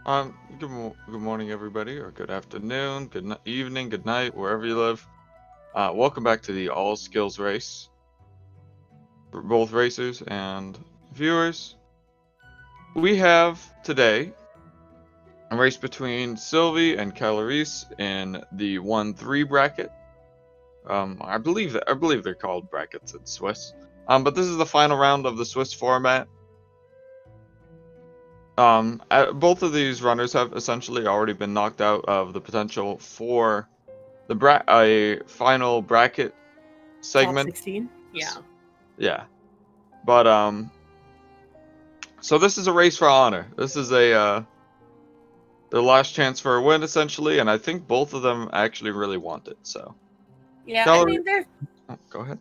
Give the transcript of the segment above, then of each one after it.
Good morning, everybody, or good afternoon, evening, good night, wherever you live. Welcome back to the All Skills Race for both racers and viewers. We have today a race between Sylvie and Caliris in the 1-3 bracket. I believe they're called brackets in Swiss. But this is the final round of the Swiss format. Both of these runners have essentially already been knocked out of the potential for a final bracket Top segment. 16? Yeah. Yeah. But so this is a race for honor. This is their last chance for a win essentially, and I think both of them actually really want it. So Yeah, I Calorie, mean, go ahead.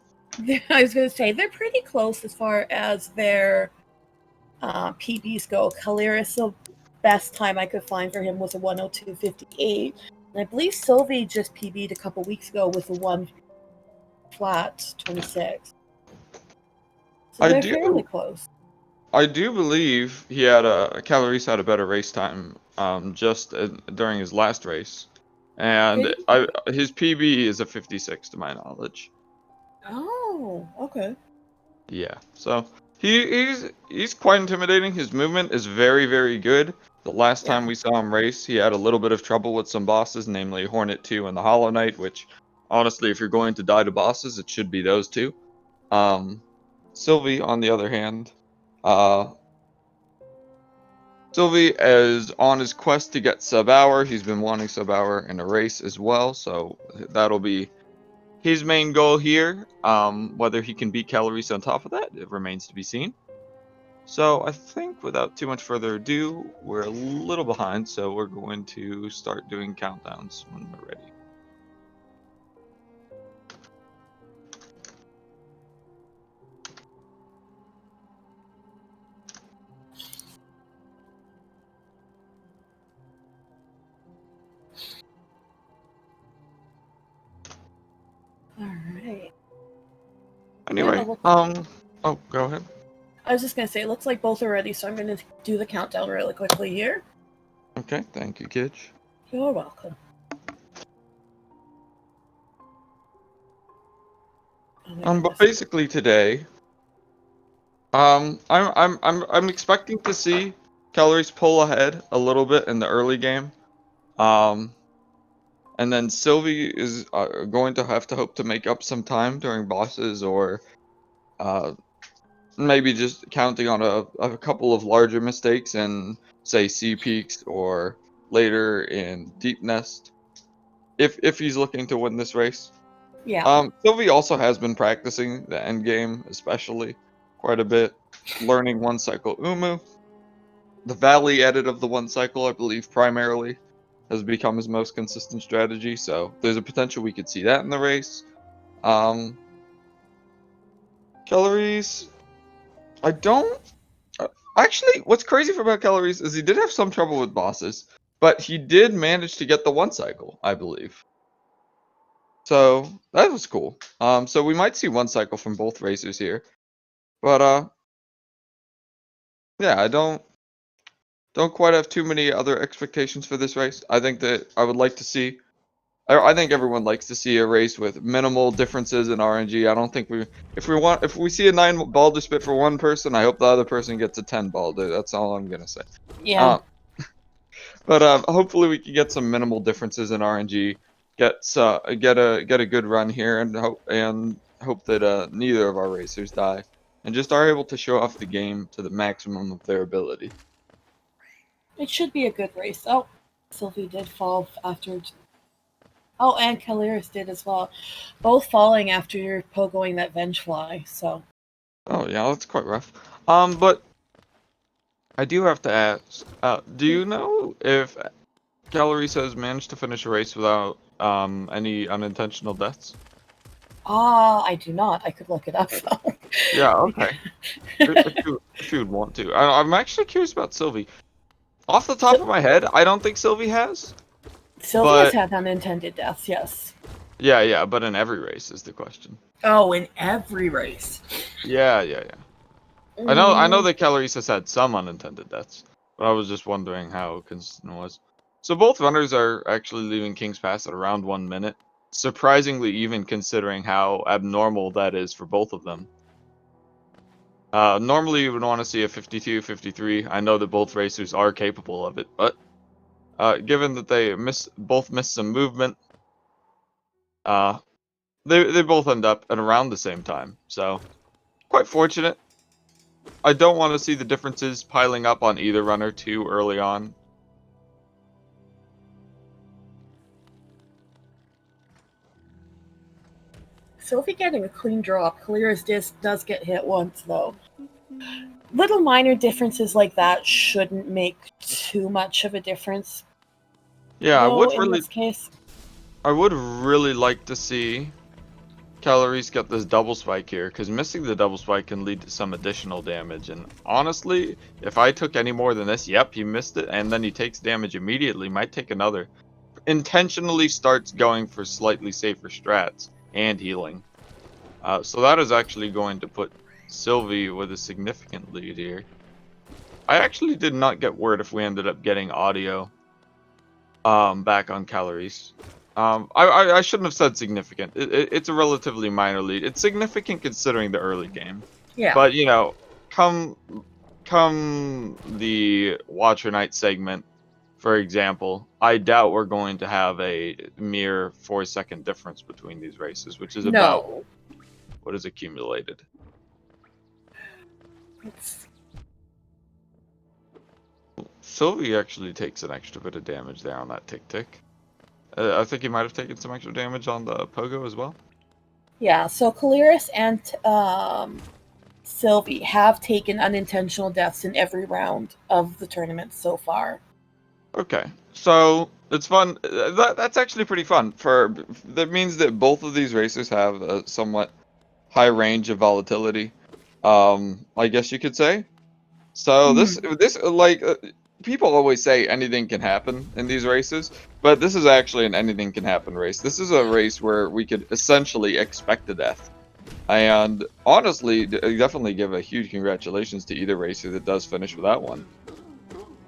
I was going to say, they're pretty close as far as their PBs go. Caliris, the best time I could find for him was a 102.58. And I believe Sylvie just PB'd a couple weeks ago with a 1 flat 26. So they're fairly close. I do believe Calories had a better race time just during his last race, and his PB is a 56 to my knowledge. Oh, okay. Yeah, so he's quite intimidating. His movement is very, very good. The last time we saw him race, he had a little bit of trouble with some bosses, namely Hornet 2 and the Hollow Knight, which honestly, if you're going to die to bosses, it should be those two. Sylvie, on the other hand, uh, Sylvie is on his quest to get sub hour. He's been wanting sub hour in a race as well, so that'll be his main goal here. Whether he can beat Caliris on top of that, it remains to be seen. So I think without too much further ado, we're a little behind, so we're going to start doing countdowns when we're ready. Alright. Anyway, oh, go ahead. I was just going to say, it looks like both are ready, so I'm going to do the countdown really quickly here. Okay, thank you, Kitch. You're welcome. But basically today, I'm expecting to see Calories pull ahead a little bit in the early game. And then Sylvie is going to have to hope to make up some time during bosses or maybe just counting on a couple of larger mistakes in, say, Sea Peaks or later in Deep Nest, if he's looking to win this race. Yeah. Sylvie also has been practicing the end game, especially quite a bit, learning one cycle Umu. The Valley edit of the one cycle, I believe, primarily has become his most consistent strategy. So there's a potential we could see that in the race. Calories, I don't. Actually, what's crazy about Calories is he did have some trouble with bosses, but he did manage to get the one cycle, I believe. So that was cool. So we might see one cycle from both racers here, but yeah, I don't quite have too many other expectations for this race. I think that I would like to see. I think everyone likes to see a race with minimal differences in RNG. I don't think if we see a 9 Balder spit for one person, I hope the other person gets a 10 Balder. That's all I'm gonna say. Yeah. But hopefully we can get some minimal differences in RNG, get a good run here, and hope that neither of our racers die, and just are able to show off the game to the maximum of their ability. It should be a good race. Oh, Sylvie did fall after. Oh, and Caliris did as well. Both falling after pogoing that Vengefly, so. Oh yeah, that's quite rough. But I do have to ask, do you know if Calories has managed to finish a race without any unintentional deaths? I do not. I could look it up though. Yeah, okay. if you would want to. I'm actually curious about Sylvie. Off the top of my head, I don't think Sylvie has. Sylvie has had unintended deaths, yes. Yeah, but in every race is the question. Oh, in every race. Yeah. I know that Calories has had some unintended deaths. But I was just wondering how consistent it was. So both runners are actually leaving King's Pass at around 1 minute. Surprisingly, even considering how abnormal that is for both of them. Normally you would want to see a 52, 53. I know that both racers are capable of it, but given that they both missed some movement, they both end up at around the same time. So quite fortunate. I don't want to see the differences piling up on either runner too early on. Sylvie getting a clean drop. Caliris does get hit once, though. Little minor differences like that shouldn't make too much of a difference. Yeah, Though, in this case. I would really like to see Caliris get this double spike here, because missing the double spike can lead to some additional damage. And honestly, if I took any more than this, yep, he missed it, and then he takes damage immediately, might take another. Intentionally starts going for slightly safer strats and healing. So that is actually going to put Sylvie with a significant lead here. I actually did not get word if we ended up getting audio back on Caliris. I shouldn't have said significant. It's a relatively minor lead. It's significant considering the early game. Yeah. But, you know, come the Watcher Night segment, for example, I doubt we're going to have a mere 4-second difference between these races, which is about what is accumulated. Sylvie actually takes an extra bit of damage there on that tick. I think he might have taken some extra damage on the pogo as well. Yeah, so Caliris and Sylvie have taken unintentional deaths in every round of the tournament so far. Okay, so it's fun. That's actually pretty fun. That means that both of these racers have a somewhat high range of volatility. I guess you could say. So this like people always say anything can happen in these races, but this is actually an anything can happen race. This is a race where we could essentially expect a death. And honestly, definitely give a huge congratulations to either racer that does finish with that one.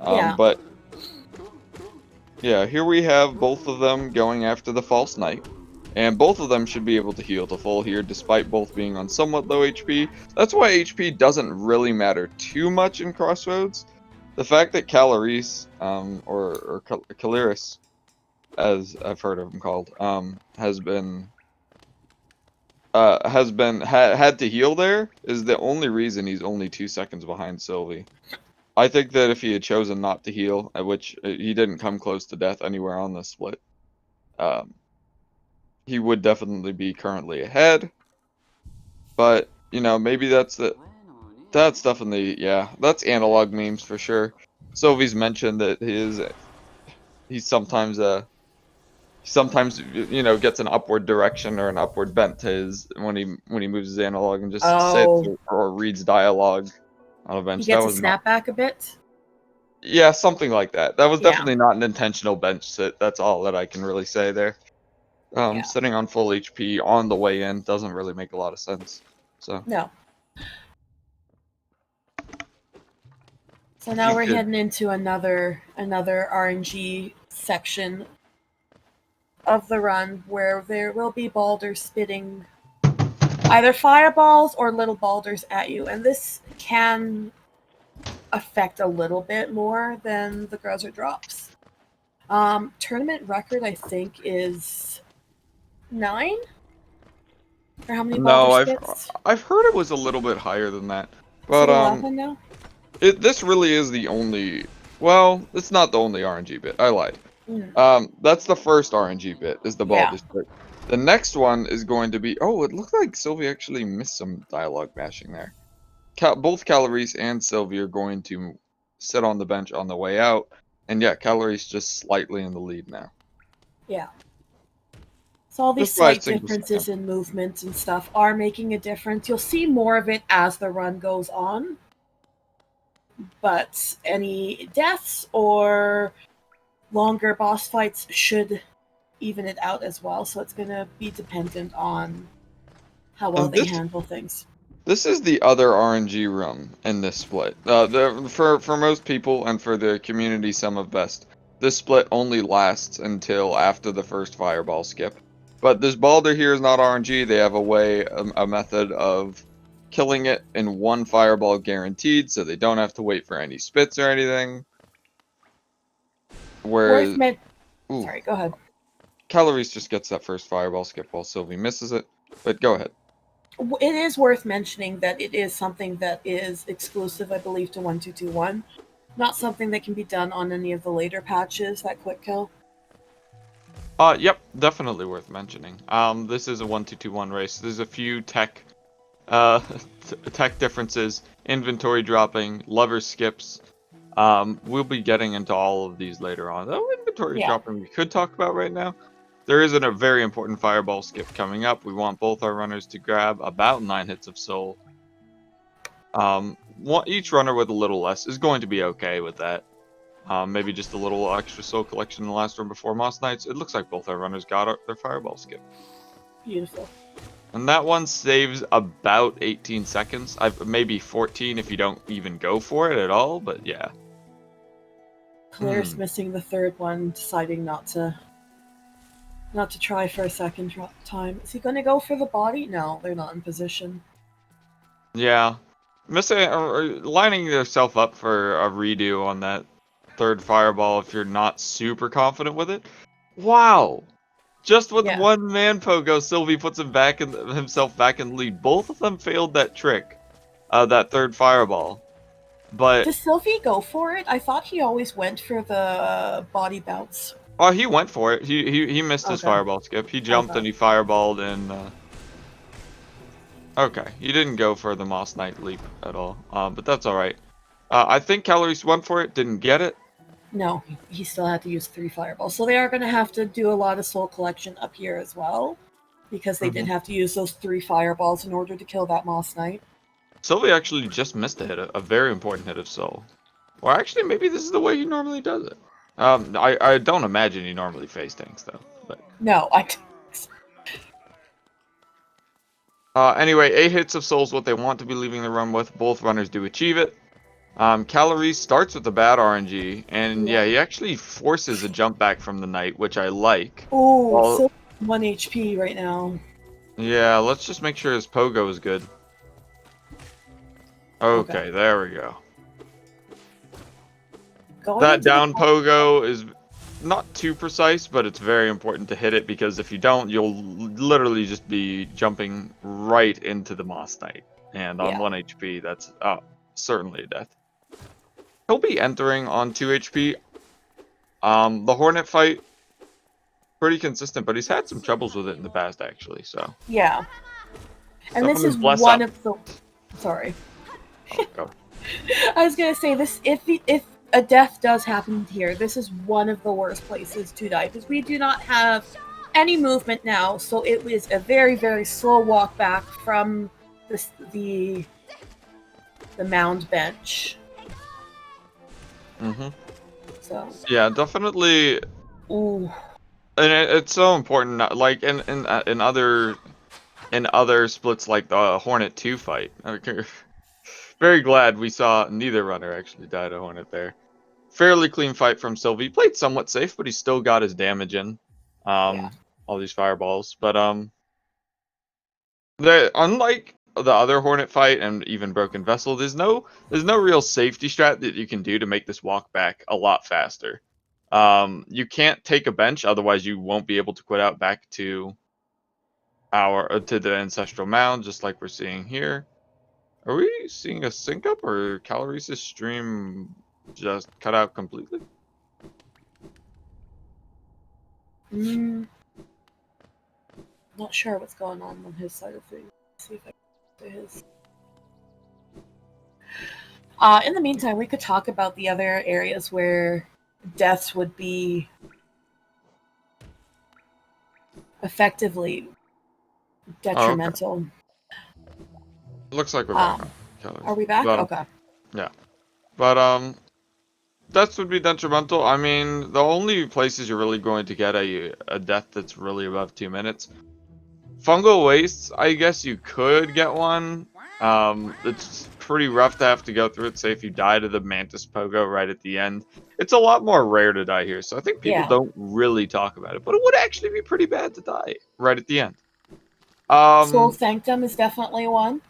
Yeah. But yeah, here we have both of them going after the False Knight. And both of them should be able to heal to full here, despite both being on somewhat low HP. That's why HP doesn't really matter too much in Crossroads. The fact that Caliris, or Caliris, as I've heard of him called, had to heal there is the only reason he's only 2 seconds behind Sylvie. I think that if he had chosen not to heal, at which he didn't come close to death anywhere on the split, he would definitely be currently ahead. But, you know, maybe that's definitely, yeah, that's analog memes for sure. Sylvie's mentioned that he sometimes, you know, gets an upward direction or an upward bent to his, when he moves his analog and just sits or reads dialogue on a bench. He gets a snapback a bit? Yeah, something like that. That was definitely not an intentional bench sit. That's all that I can really say there. Sitting on full HP on the way in doesn't really make a lot of sense. So no. So now we're heading into another RNG section of the run where there will be balders spitting either fireballs or little balders at you, and this can affect a little bit more than the Gruzzer drops. Tournament record, I think, is 9? Or how many balder spits? I've heard it was a little bit higher than that. But 11 now? This really is the only, well, it's not the only RNG bit. I lied. That's the first RNG bit, is the balder spit. The next one is going to be, oh, it looked like Sylvie actually missed some dialogue mashing there. Both Caliris and Sylvie are going to sit on the bench on the way out. And yeah, Caliris just slightly in the lead now. Yeah. So all these slight differences in movements and stuff are making a difference. You'll see more of it as the run goes on. But any deaths or longer boss fights should even it out as well. So it's going to be dependent on how well they handle things. This is the other RNG room in this split. For most people and for the community some of best, this split only lasts until after the first fireball skip. But this Balder here is not RNG. They have a method of killing it in one fireball guaranteed, so they don't have to wait for any spits or anything. Whereas, Sorry, go ahead. Caliris just gets that first fireball skip while Sylvie misses it. But go ahead. It is worth mentioning that it is something that is exclusive, I believe, to 1221. Not something that can be done on any of the later patches, that quick kill. Yep, definitely worth mentioning. This is a 1221 race. There's a few tech differences, inventory dropping, lever skips. We'll be getting into all of these later on. Though inventory dropping we could talk about right now. There isn't a very important fireball skip coming up. We want both our runners to grab about 9 hits of soul. Each runner with a little less is going to be okay with that. Maybe just a little extra soul collection in the last run before Moss Knights. It looks like both our runners got their fireball skip. Beautiful. And that one saves about 18 seconds. Maybe 14 if you don't even go for it at all, but yeah. Caliris missing the third one, deciding not to try for a second time. Is he going to go for the body? No, they're not in position. Yeah. Missing or lining yourself up for a redo on that third fireball if you're not super confident with it. Wow. Just with one man pogo, Sylvie puts himself back in the lead. Both of them failed that trick, that third fireball. But does Sylvie go for it? I thought he always went for the body bounce. Oh, he went for it. He missed his fireball skip. He jumped and he fireballed and okay, he didn't go for the Moss Knight leap at all. But that's all right. I think Caliris went for it, didn't get it. No, he still had to use 3 fireballs. So they are going to have to do a lot of soul collection up here as well, because they did have to use those 3 fireballs in order to kill that Moss Knight. Sylvie actually just missed a hit, a very important hit of soul. Or actually, maybe this is the way he normally does it. I don't imagine he normally face tanks though. But no, I don't. Anyway, 8 hits of soul is what they want to be leaving the run with. Both runners do achieve it. Caliris starts with the bad RNG, and yeah, he actually forces a jump back from the Knight, which I like. Oh, so 1 HP right now. Yeah, let's just make sure his pogo is good. Okay, there we go. That down pogo is not too precise, but it's very important to hit it, because if you don't, you'll literally just be jumping right into the Moss Knight. And on 1 HP, that's certainly a death. He'll be entering on 2 HP. The Hornet fight, pretty consistent, but he's had some troubles with it in the past, actually. So yeah, and this is one of the. Sorry. Go. I was gonna say this: if a death does happen here, this is one of the worst places to die, because we do not have any movement now. So it was a very, very slow walk back from the mound bench. So yeah, definitely. Ooh. And it's so important. Like in other splits, like the Hornet 2 fight. Very glad we saw neither runner actually die to Hornet there. Fairly clean fight from Sylvie. Played somewhat safe, but he still got his damage in. All these fireballs, but unlike the other Hornet fight and even Broken Vessel, there's no real safety strat that you can do to make this walk back a lot faster. You can't take a bench, otherwise you won't be able to quit out back to the Ancestral Mound, just like we're seeing here. Are we seeing a sync up, or Caliris' stream just cut out completely? Not sure what's going on his side of things. Let's see if I can do his. In the meantime, we could talk about the other areas where deaths would be effectively detrimental. Looks like we're back on Caliris. Are we back? Okay. Yeah. But deaths would be detrimental. I mean, the only places you're really going to get a death that's really above 2 minutes. Fungal wastes, I guess you could get one. It's pretty rough to have to go through it. Say if you die to the Mantis Pogo right at the end. It's a lot more rare to die here, so I think people Yeah. don't really talk about it. But it would actually be pretty bad to die right at the end. Soul Sanctum is definitely one.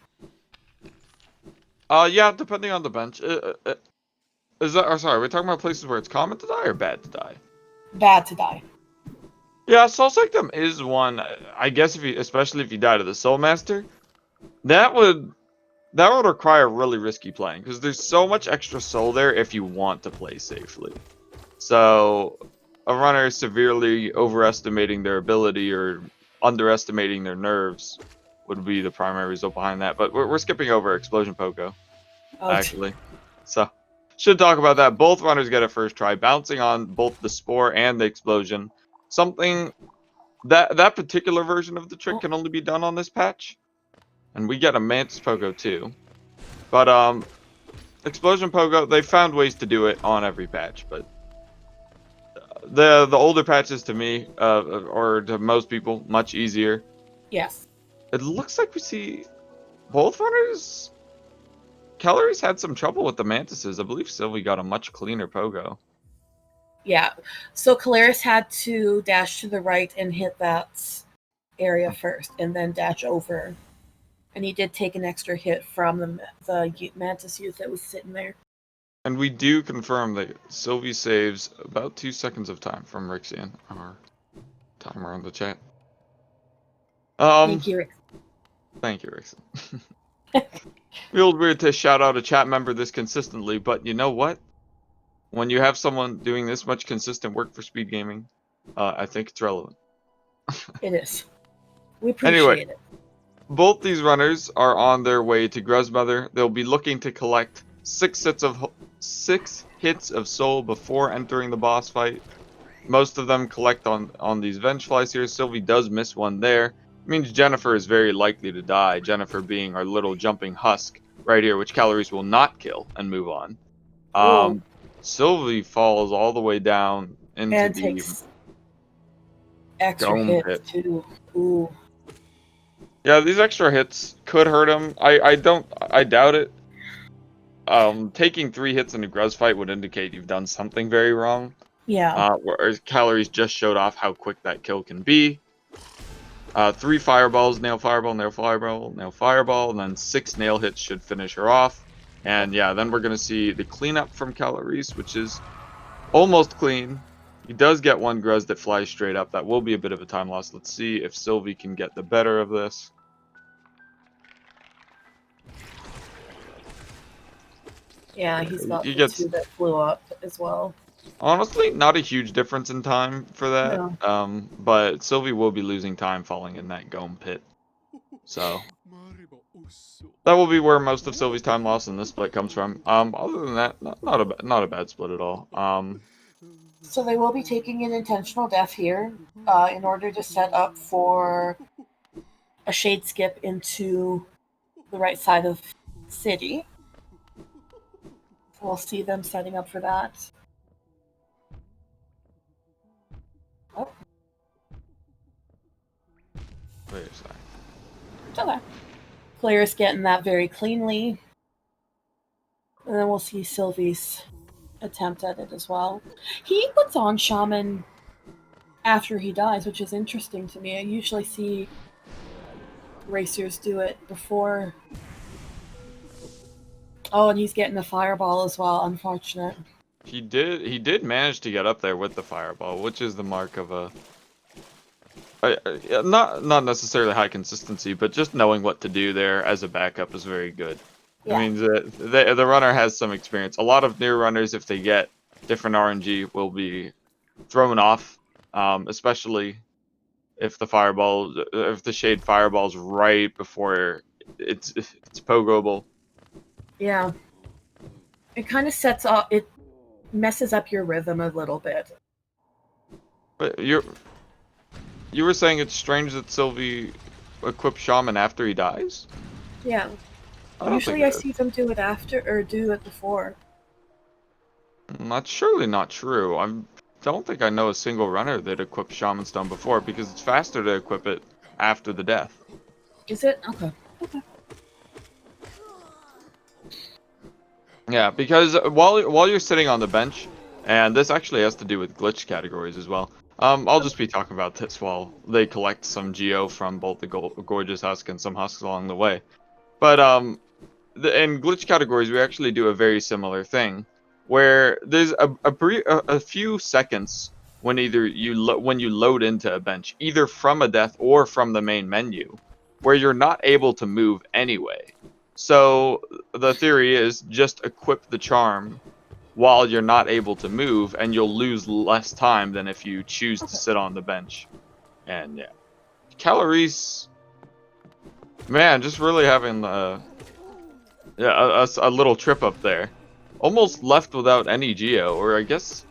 Yeah, depending on the bench. Is that? Or sorry, we're talking about places where it's common to die or bad to die. Bad to die. Yeah, Soul Sanctum is one. I guess if you, especially if you die to the Soul Master, that would require really risky playing because there's so much extra soul there if you want to play safely. So a runner is severely overestimating their ability or underestimating their nerves would be the primary result behind that. But we're skipping over Explosion Pogo, Oh, actually. So should talk about that. Both runners get a first try, bouncing on both the Spore and the Explosion. Something that particular version of the trick can only be done on this patch. And we get a Mantis Pogo too. But Explosion Pogo, they found ways to do it on every patch, but the older patches to me, or to most people, much easier. yes. It looks like we see both runners. Caliris had some trouble with the Mantises. I believe Sylvie got a much cleaner Pogo. Yeah. So Caliris had to dash to the right and hit that area first, and then dash over. And he did take an extra hit from the Mantis youth that was sitting there. And we do confirm that Sylvie saves about 2 seconds of time from Rixian, our timer on the chat. Thank you, Rick. Thank you, Rixian. Feels weird to shout out a chat member this consistently, but you know what? When you have someone doing this much consistent work for SpeedGaming, I think it's relevant. It is. We appreciate Anyway, it. both these runners are on their way to Gruzmother. They'll be looking to collect 6 hits of soul before entering the boss fight. Most of them collect on these Vengeflies here. Sylvie does miss one there. It means Jennifer is very likely to die. Jennifer being our little jumping husk right here, which Caliris will not kill and move on. Ooh. Sylvie falls all the way down into And the takes extra dome hits pit. too. Ooh. Yeah, these extra hits could hurt him. I doubt it. Taking 3 hits in a Gruz fight would indicate you've done something very wrong. Yeah. Whereas Caliris just showed off how quick that kill can be. 3 fireballs, nail fireball, nail fireball, nail fireball, and then 6 nail hits should finish her off. And yeah, then we're going to see the cleanup from Caliris, which is almost clean. He does get 1 Gruz that flies straight up. That will be a bit of a time loss. Let's see if Sylvie can get the better of this. Yeah, he's got He the gets 2 that flew up as well. Honestly, not a huge difference in time for that. No. But Sylvie will be losing time falling in that Gome pit. So that will be where most of Sylvie's time loss in this split comes from. Other than that, not a bad split at all. So they will be taking an intentional death here in order to set up for a shade skip into the right side of city. So we'll see them setting up for that. Oh. Wait a second. Okay. Caliris getting that very cleanly. And then we'll see Sylvie's attempt at it as well. He puts on Shaman after he dies, which is interesting to me. I usually see racers do it before. Oh, and he's getting a fireball as well. Unfortunate. He did manage to get up there with the fireball, which is the mark of a not necessarily high consistency, but just knowing what to do there as a backup is very good. Yeah. It means that the runner has some experience. A lot of new runners, if they get different RNG, will be thrown off, especially if the shade fireballs right before it's pogoable. Yeah. It kind of sets off. It messes up your rhythm a little bit. But you were saying it's strange that Sylvie equips Shaman after he dies? Yeah. Usually I see them do it after or do it before. That's surely not true. I don't think I know a single runner that equipped Shaman Stone before because it's faster to equip it after the death. Is it? Okay. Yeah, because while you're sitting on the bench, and this actually has to do with glitch categories as well. I'll just be talking about this while they collect some geo from both the gorgeous husk and some husks along the way. But in glitch categories, we actually do a very similar thing, where there's a few seconds when either when you load into a bench, either from a death or from the main menu, where you're not able to move anyway. So the theory is just equip the charm while you're not able to move, and you'll lose less time than if you choose to sit on the bench. And yeah, Caliris, man, just really having yeah, a little trip up there. Almost left without any geo, or I guess,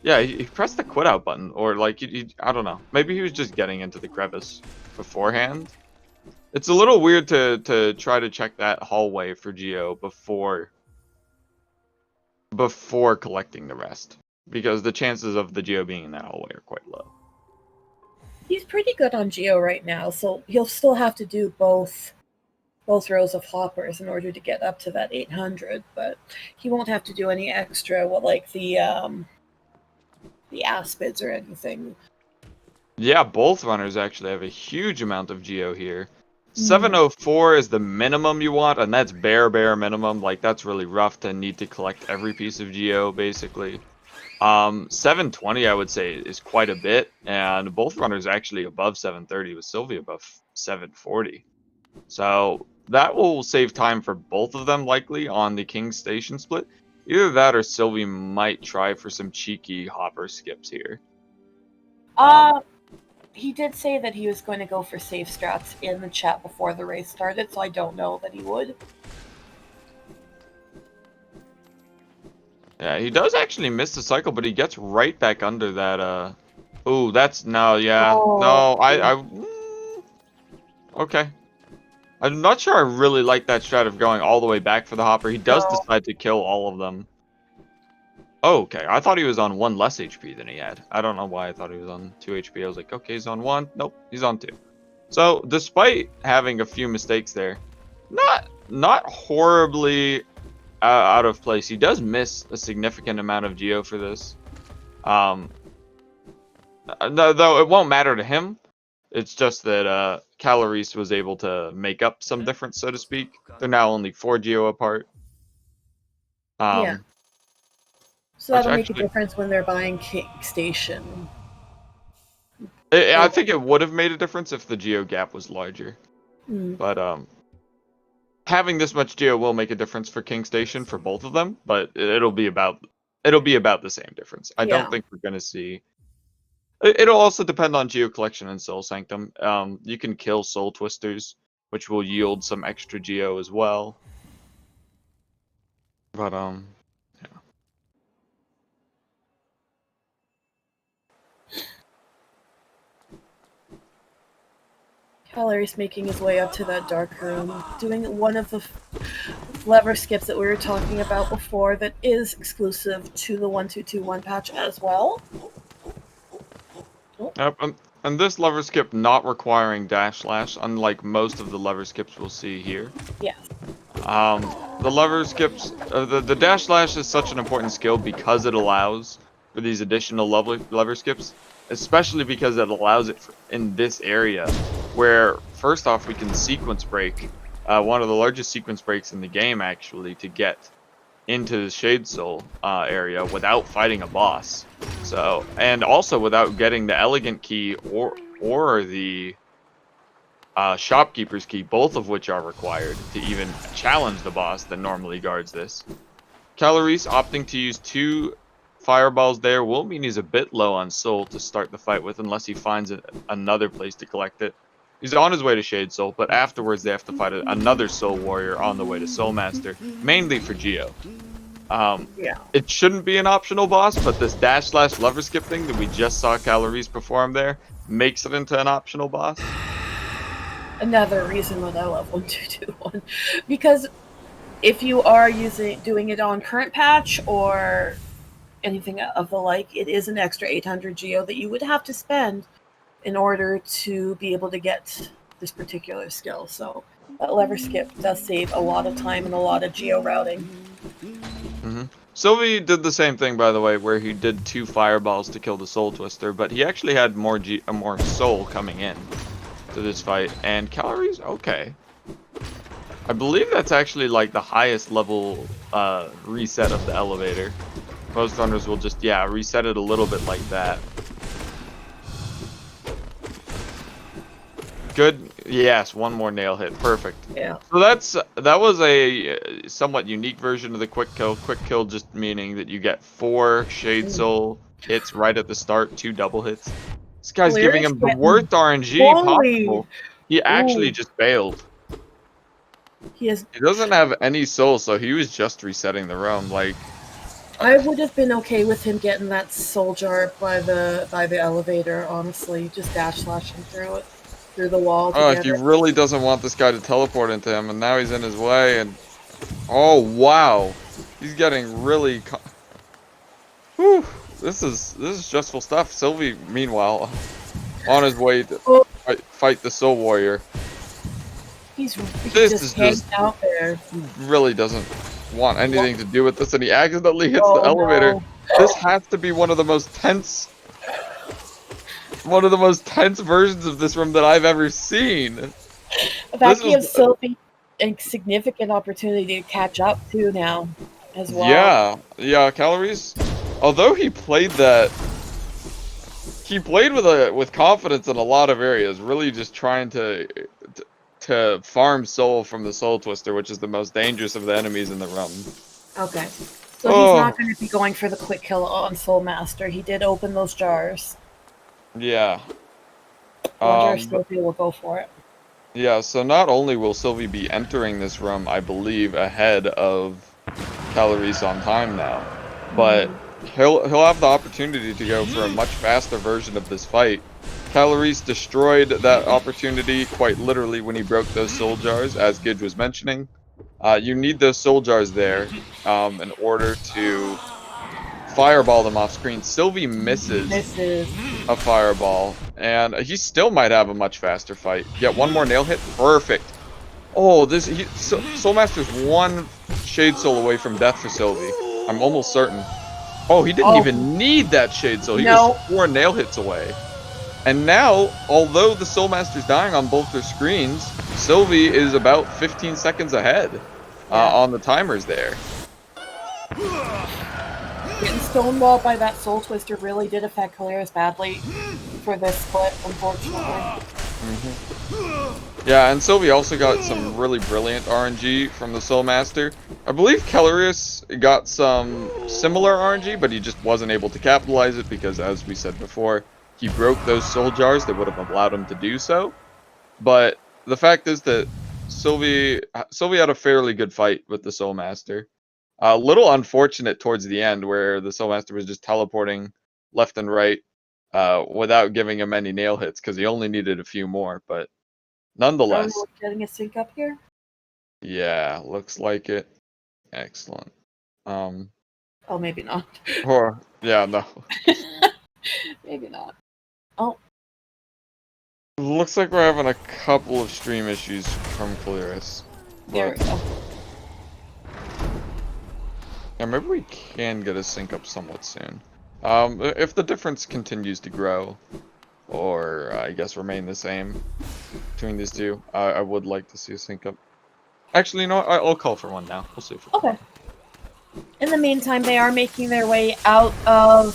yeah, he pressed the quit out button, or like, I don't know. Maybe he was just getting into the crevice beforehand. It's a little weird to try to check that hallway for geo before collecting the rest, because the chances of the geo being in that hallway are quite low. He's pretty good on geo right now, so he'll still have to do both rows of hoppers in order to get up to that 800, but he won't have to do any extra, like the aspids or anything. Yeah, both runners actually have a huge amount of geo here. 704 is the minimum you want, and that's bare minimum. Like, that's really rough to need to collect every piece of geo, basically. 720, I would say, is quite a bit, and both runners actually above 730, with Sylvie above 740. So that will save time for both of them, likely, on the King Station split. Either that or Sylvie might try for some cheeky hopper skips here. He did say that he was going to go for safe strats in the chat before the race started, so I don't know that he would. Yeah, he does actually miss the cycle, but he gets right back under that, oh, that's, no, yeah. Oh. No, okay. I'm not sure I really like that strat of going all the way back for the hopper. He does decide to kill all of them. Oh, okay. I thought he was on 1 less HP than he had. I don't know why I thought he was on 2 HP. I was like, okay, he's on 1. Nope, he's on 2. So, despite having a few mistakes there, not horribly out of place. He does miss a significant amount of geo for this. Though it won't matter to him. It's just that Caliris was able to make up some difference, so to speak. They're now only 4 geo apart. Yeah. So that'll make a difference when they're buying King Station. I think it would have made a difference if the geo gap was larger. But having this much geo will make a difference for King Station for both of them, but it'll be about the same difference. I don't think we're gonna see. It'll also depend on geo collection and Soul Sanctum. You can kill Soul Twisters, which will yield some extra geo as well. But yeah. Caliris making his way up to that dark room, doing one of the lever skips that we were talking about before that is exclusive to the 1221 patch as well. Yep, and this lever skip not requiring dash slash, unlike most of the lever skips we'll see here. Yes. The lever skips, the dash slash is such an important skill because it allows for these additional lever skips, especially because it allows it in this area, where first off we can sequence break, one of the largest sequence breaks in the game actually, to get into the Shade Soul area without fighting a boss. So, and also without getting the Elegant Key or the Shopkeeper's Key, both of which are required to even challenge the boss that normally guards this. Caliris opting to use 2 fireballs there will mean he's a bit low on soul to start the fight with, unless he finds another place to collect it. He's on his way to Shade Soul, but afterwards they have to fight another Soul Warrior on the way to Soul Master, mainly for geo. It shouldn't be an optional boss, but this dash slash lever skip thing that we just saw Caliris perform there makes it into an optional boss. Another reason why I love 1221, because if you are doing it on current patch or anything of the like, it is an extra 800 geo that you would have to spend in order to be able to get this particular skill. So that lever skip does save a lot of time and a lot of geo routing. Sylvie did the same thing, by the way, where he did 2 fireballs to kill the Soul Twister, but he actually had more soul coming in to this fight. And Caliris, okay. I believe that's actually like the highest level reset of the elevator. Most runners will just, yeah, reset it a little bit like that. Good. Yes, one more nail hit. Perfect. Yeah. So that was a somewhat unique version of the quick kill. Quick kill just meaning that you get 4 Shade Soul hits right at the start, 2 double hits. This guy's giving him the worst RNG possible. He actually just failed. He doesn't have any soul, so he was just resetting the roam. Like, I would have been okay with him getting that soul jar by the elevator, honestly. Just dash slashing through it. Through the wall. Oh, he really doesn't want this guy to teleport into him, and now he's in his way. And oh wow, he's getting really. Whew, this is stressful stuff. Sylvie, meanwhile, on his way to fight the Soul Warrior. He's just hanging out there. He really doesn't want anything to do with this, and he accidentally hits the elevator. No. This has to be one of the most tense versions of this room that I've ever seen. That gives Sylvie a significant opportunity to catch up too now, as well. Yeah, Caliris. Although he played with confidence in a lot of areas, really just trying to farm soul from the Soul Twister, which is the most dangerous of the enemies in the room. Okay, so he's not going to be going for the quick kill on Soul Master. He did open those jars. Yeah. I wonder if Sylvie will go for it. Yeah, so not only will Sylvie be entering this room, I believe, ahead of Caliris on time now, but he'll have the opportunity to go for a much faster version of this fight. Caliris destroyed that opportunity quite literally when he broke those soul jars, as Gidge was mentioning. You need those soul jars there in order to fireball them off screen. Sylvie misses a fireball, and he still might have a much faster fight. Get one more nail hit. Perfect. Oh, Soul Master's 1 Shade Soul away from death for Sylvie. I'm almost certain. Oh, he didn't even need that Shade Soul. He was 4 nail hits away. And now, although the Soul Master's dying on both their screens, Sylvie is about 15 seconds ahead on the timers there. Getting stonewalled by that Soul Twister really did affect Caliris badly for this split, unfortunately. Yeah, and Sylvie also got some really brilliant RNG from the Soul Master. I believe Caliris got some similar RNG, but he just wasn't able to capitalize it because, as we said before, he broke those soul jars that would have allowed him to do so. But the fact is that Sylvie had a fairly good fight with the Soul Master. A little unfortunate towards the end where the Soul Master was just teleporting left and right without giving him any nail hits because he only needed a few more, but nonetheless. Are we getting a sync up here? Yeah, looks like it. Excellent. Oh, maybe not. Or, yeah, no. Maybe not. Oh. Looks like we're having a couple of stream issues from Caliris. There we go. Yeah, maybe we can get a sync up somewhat soon. If the difference continues to grow, or I guess remain the same between these two, I would like to see a sync up. Actually, you know what? I'll call for one now. We'll see if okay. In the meantime, they are making their way out of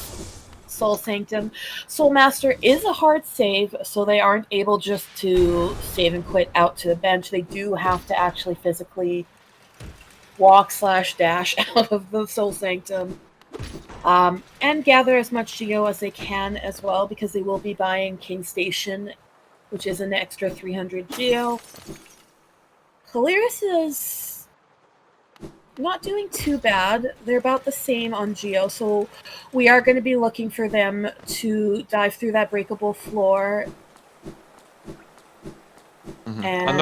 Soul Sanctum. Soul Master is a hard save, so they aren't able just to save and quit out to the bench. They do have to actually physically walk/dash out of the Soul Sanctum and gather as much geo as they can as well, because they will be buying King Station, which is an extra 300 geo. Caliris is not doing too bad. They're about the same on geo, so we are going to be looking for them to dive through that breakable floor and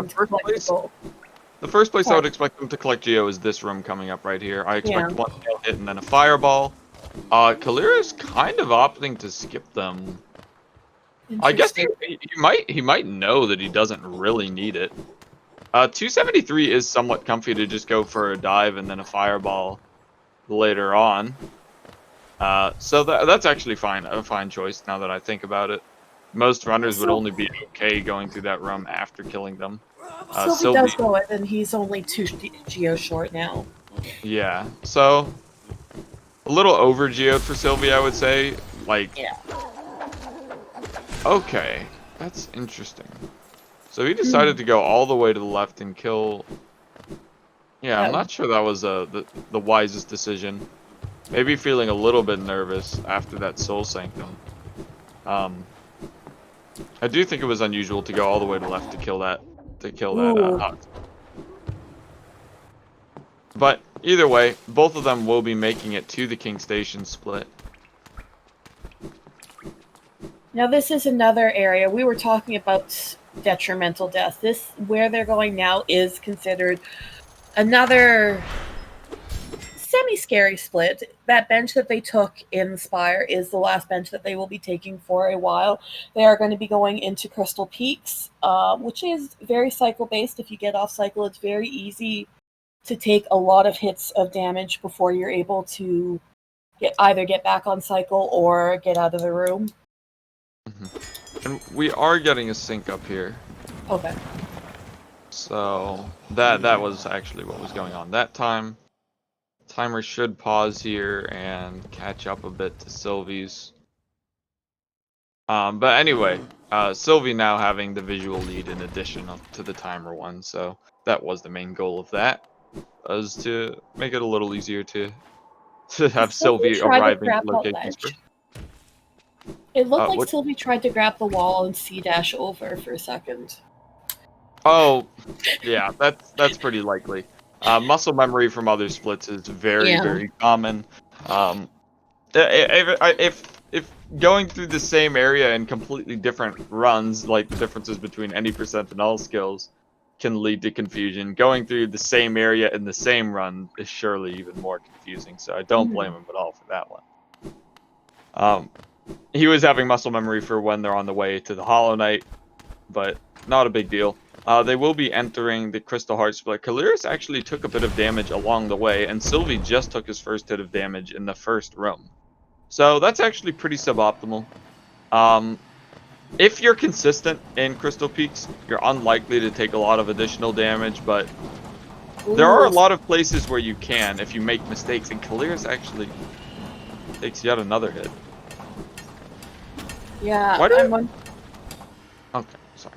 the first place I would expect them to collect geo is this room coming up right here. I expect one hit and then a fireball. Caliris kind of opting to skip them. I guess he might know that he doesn't really need it. 273 is somewhat comfy to just go for a dive and then a fireball later on. So that's actually a fine choice now that I think about it. Most runners would So only be okay going through that room after killing them. Sylvie does Sylvie, go in, and he's only 2 geo short now. yeah. So a little over geoed for Sylvie, I would say. Like, Yeah. okay, that's interesting. So he Hmm. decided to go all the way to the left and kill. Yeah, I'm That not sure that was the wisest decision. Maybe feeling a little bit nervous after that Soul Sanctum. I do think it was unusual to go all the way to left to kill that Ooh. Nox. But either way, both of them will be making it to the King Station split. Now this is another area we were talking about detrimental death. This where they're going now is considered another semi-scary split. That bench that they took in Spire is the last bench that they will be taking for a while. They are going to be going into Crystal Peaks, which is very cycle-based. If you get off cycle, it's very easy to take a lot of hits of damage before you're able to either get back on cycle or get out of the room. And we are getting a sync up here. Okay. So that was actually what was going on that time. Timer should pause here and catch up a bit to Sylvie's. But anyway, Sylvie now having the visual lead in addition to the timer one, so that was the main goal of that, was to make it a little easier to have Sylvie tried to arriving to grab that locations ledge. first. It looked like What? Sylvie tried to grab the wall and C-dash over for a second. Oh, yeah, that's pretty likely. Muscle memory from other splits is very common. If going through the same area in completely different runs, like the differences between any percent and all skills, can lead to confusion. Going through the same area in the same run is surely even more confusing, so I don't blame him at all for that one. He was having muscle memory for when they're on the way to the Hollow Knight, but not a big deal. They will be entering the Crystal Heart split. Caliris actually took a bit of damage along the way, and Sylvie just took his first hit of damage in the first room. So that's actually pretty suboptimal. If you're consistent in Crystal Peaks, you're unlikely to take a lot of additional damage, but there are a lot of places where you can if you make mistakes, and Caliris actually takes yet another hit. Yeah, Why do I'm Okay, sorry.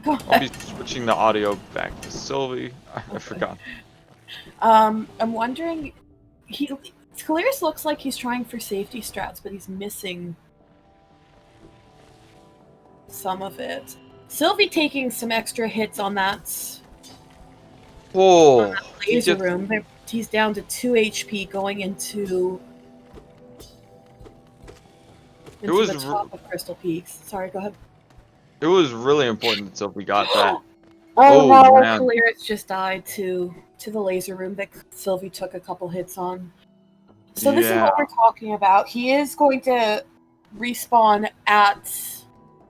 I'll be switching the audio back to Sylvie. I forgot. I'm wondering, Caliris looks like he's trying for safety strats, but he's missing some of it. Sylvie taking some extra hits on that Oh, laser room. He's down to 2 HP going into the top of Crystal Peaks. Sorry, go ahead. It was really important that Sylvie got that. Oh no, man. Caliris just died to the laser room that Sylvie took a couple hits on. So this is what we're talking about. He is going to respawn at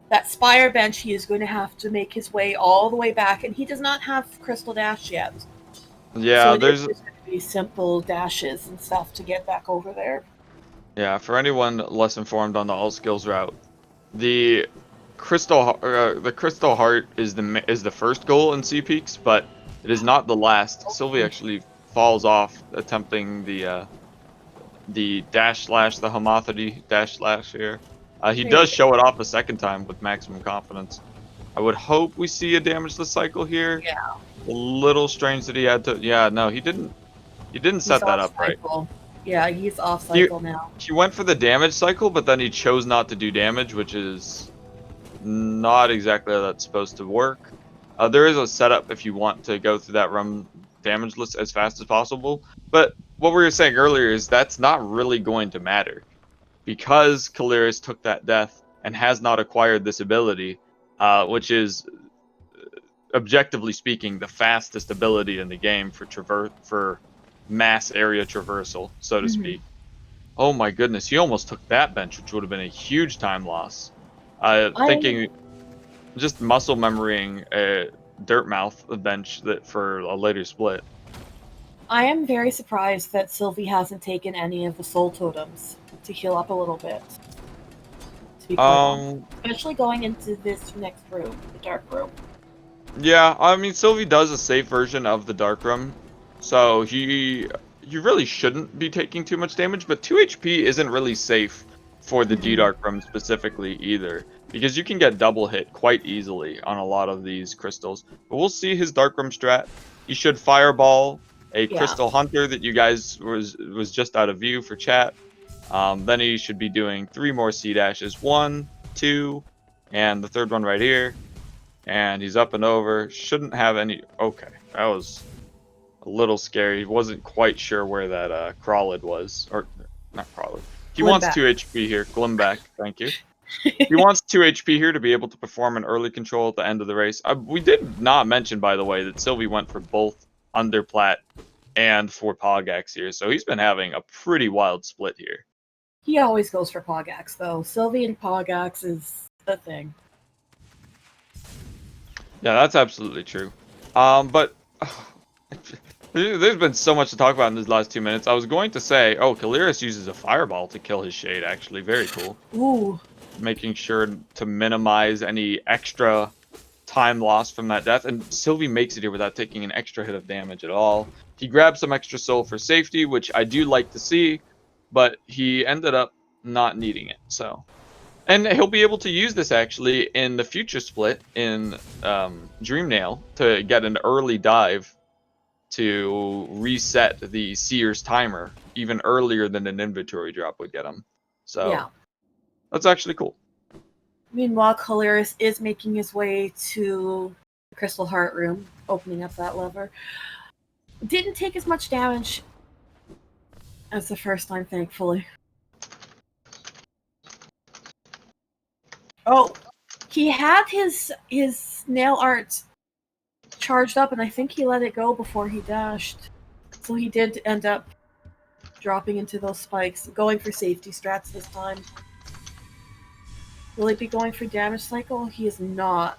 that Spire bench. He is going to have to make his way all the way back, and he does not have Crystal Dash yet. Yeah, so there's just going to be simple dashes and stuff to get back over there. Yeah, for anyone less informed on the all skills route, the Crystal Heart is the first goal in C Peaks, but it is not the last. Sylvie actually falls off attempting the dash slash, the Homothety dash slash here. He does show it off a second time with maximum confidence. I would hope we see a damageless cycle here. Yeah. A little strange that he had to. Yeah, no, he didn't set that up right. Yeah, he's off cycle now. He went for the damage cycle, but then he chose not to do damage, which is not exactly how that's supposed to work. There is a setup if you want to go through that run damageless as fast as possible, but what we were saying earlier is that's not really going to matter. Because Caliris took that death and has not acquired this ability, which is, objectively speaking, the fastest ability in the game for mass area traversal, so to speak. Oh my goodness, he almost took that bench, which would have been a huge time loss. Thinking, just muscle memorying a Dirtmouth bench that for a later split. I am very surprised that Sylvie hasn't taken any of the soul totems to heal up a little bit. To be quite honest. Especially going into this next room, the dark room. Yeah, I mean, Sylvie does a safe version of the dark room, so he really shouldn't be taking too much damage, but 2 HP isn't really safe for the G-Dark room specifically either, because you can get double hit quite easily on a lot of these crystals. But we'll see his dark room strat. He should fireball a crystal hunter that you guys was just out of view for chat. Then he should be doing 3 more C dashes, 1, 2, and the third one right here. And he's up and over. Shouldn't have any. Okay, that was a little scary. Wasn't quite sure where that Crawlid was, or not Crawlid. He wants 2 HP here. Glimback, thank you. He wants 2 HP here to be able to perform an early control at the end of the race. We did not mention, by the way, that Sylvie went for both Underplat and for Pogax here, so he's been having a pretty wild split here. He always goes for Pogax, though. Sylvie and Pogax is a thing. Yeah, that's absolutely true. But there's been so much to talk about in these last 2 minutes. I was going to say, oh, Caliris uses a fireball to kill his shade, actually. Very cool. Ooh. Making sure to minimize any extra time lost from that death. And Sylvie makes it here without taking an extra hit of damage at all. He grabbed some extra soul for safety, which I do like to see, but he ended up not needing it, so... And he'll be able to use this, actually, in the future split in Dreamnail to get an early dive to reset the Seer's timer even earlier than an inventory drop would get him. So, yeah. That's actually cool. Meanwhile, Caliris is making his way to the Crystal Heart room, opening up that lever. Didn't take as much damage as the first time, thankfully. Oh, he had his nail art charged up, and I think he let it go before he dashed. So he did end up dropping into those spikes, going for safety strats this time. Will he be going for damage cycle? He is not.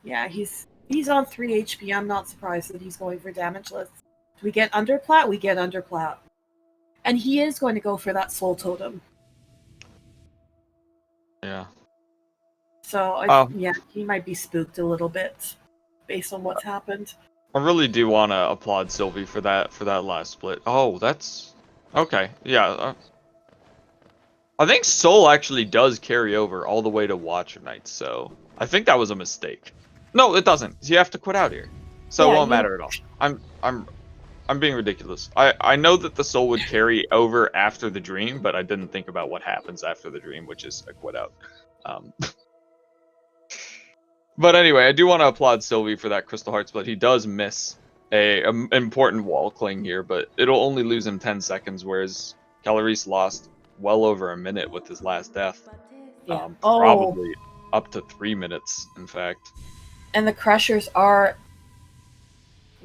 Yeah, he's on 3 HP. I'm not surprised that he's going for damage list. Do we get underplat? We get underplat. And he is going to go for that soul totem. Yeah. So, yeah, he might be spooked a little bit based on what's happened. I really do want to applaud Sylvie for that last split. Oh, that's... Okay, yeah. I think Soul actually does carry over all the way to Watcher Knights, so... I think that was a mistake. No, it doesn't. You have to quit out here. So yeah, it won't matter at all. I'm being ridiculous. I know that the Soul would carry over after the dream, but I didn't think about what happens after the dream, which is a quit out. But anyway, I do want to applaud Sylvie for that Crystal Heart split. He does miss a important wall cling here, but it'll only lose him 10 seconds, whereas Caliris lost well over a minute with his last death. Yeah. Probably up to 3 minutes, in fact. And the Crushers are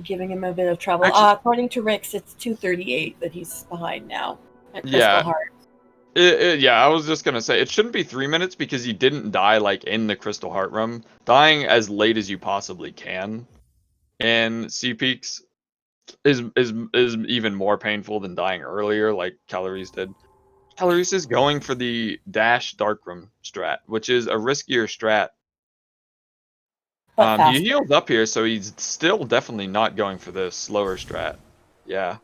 giving him a bit of trouble. Actually, according to Rix, it's 2:38 that he's behind now at Crystal Heart. Yeah, I was just gonna say it shouldn't be 3 minutes because you didn't die like in the Crystal Heart room. Dying as late as you possibly can in Sea Peaks is even more painful than dying earlier, like Caliris did. Caliris is going for the dash darkroom strat, which is a riskier strat. He heals up here, so he's still definitely not going for the slower strat. Yeah.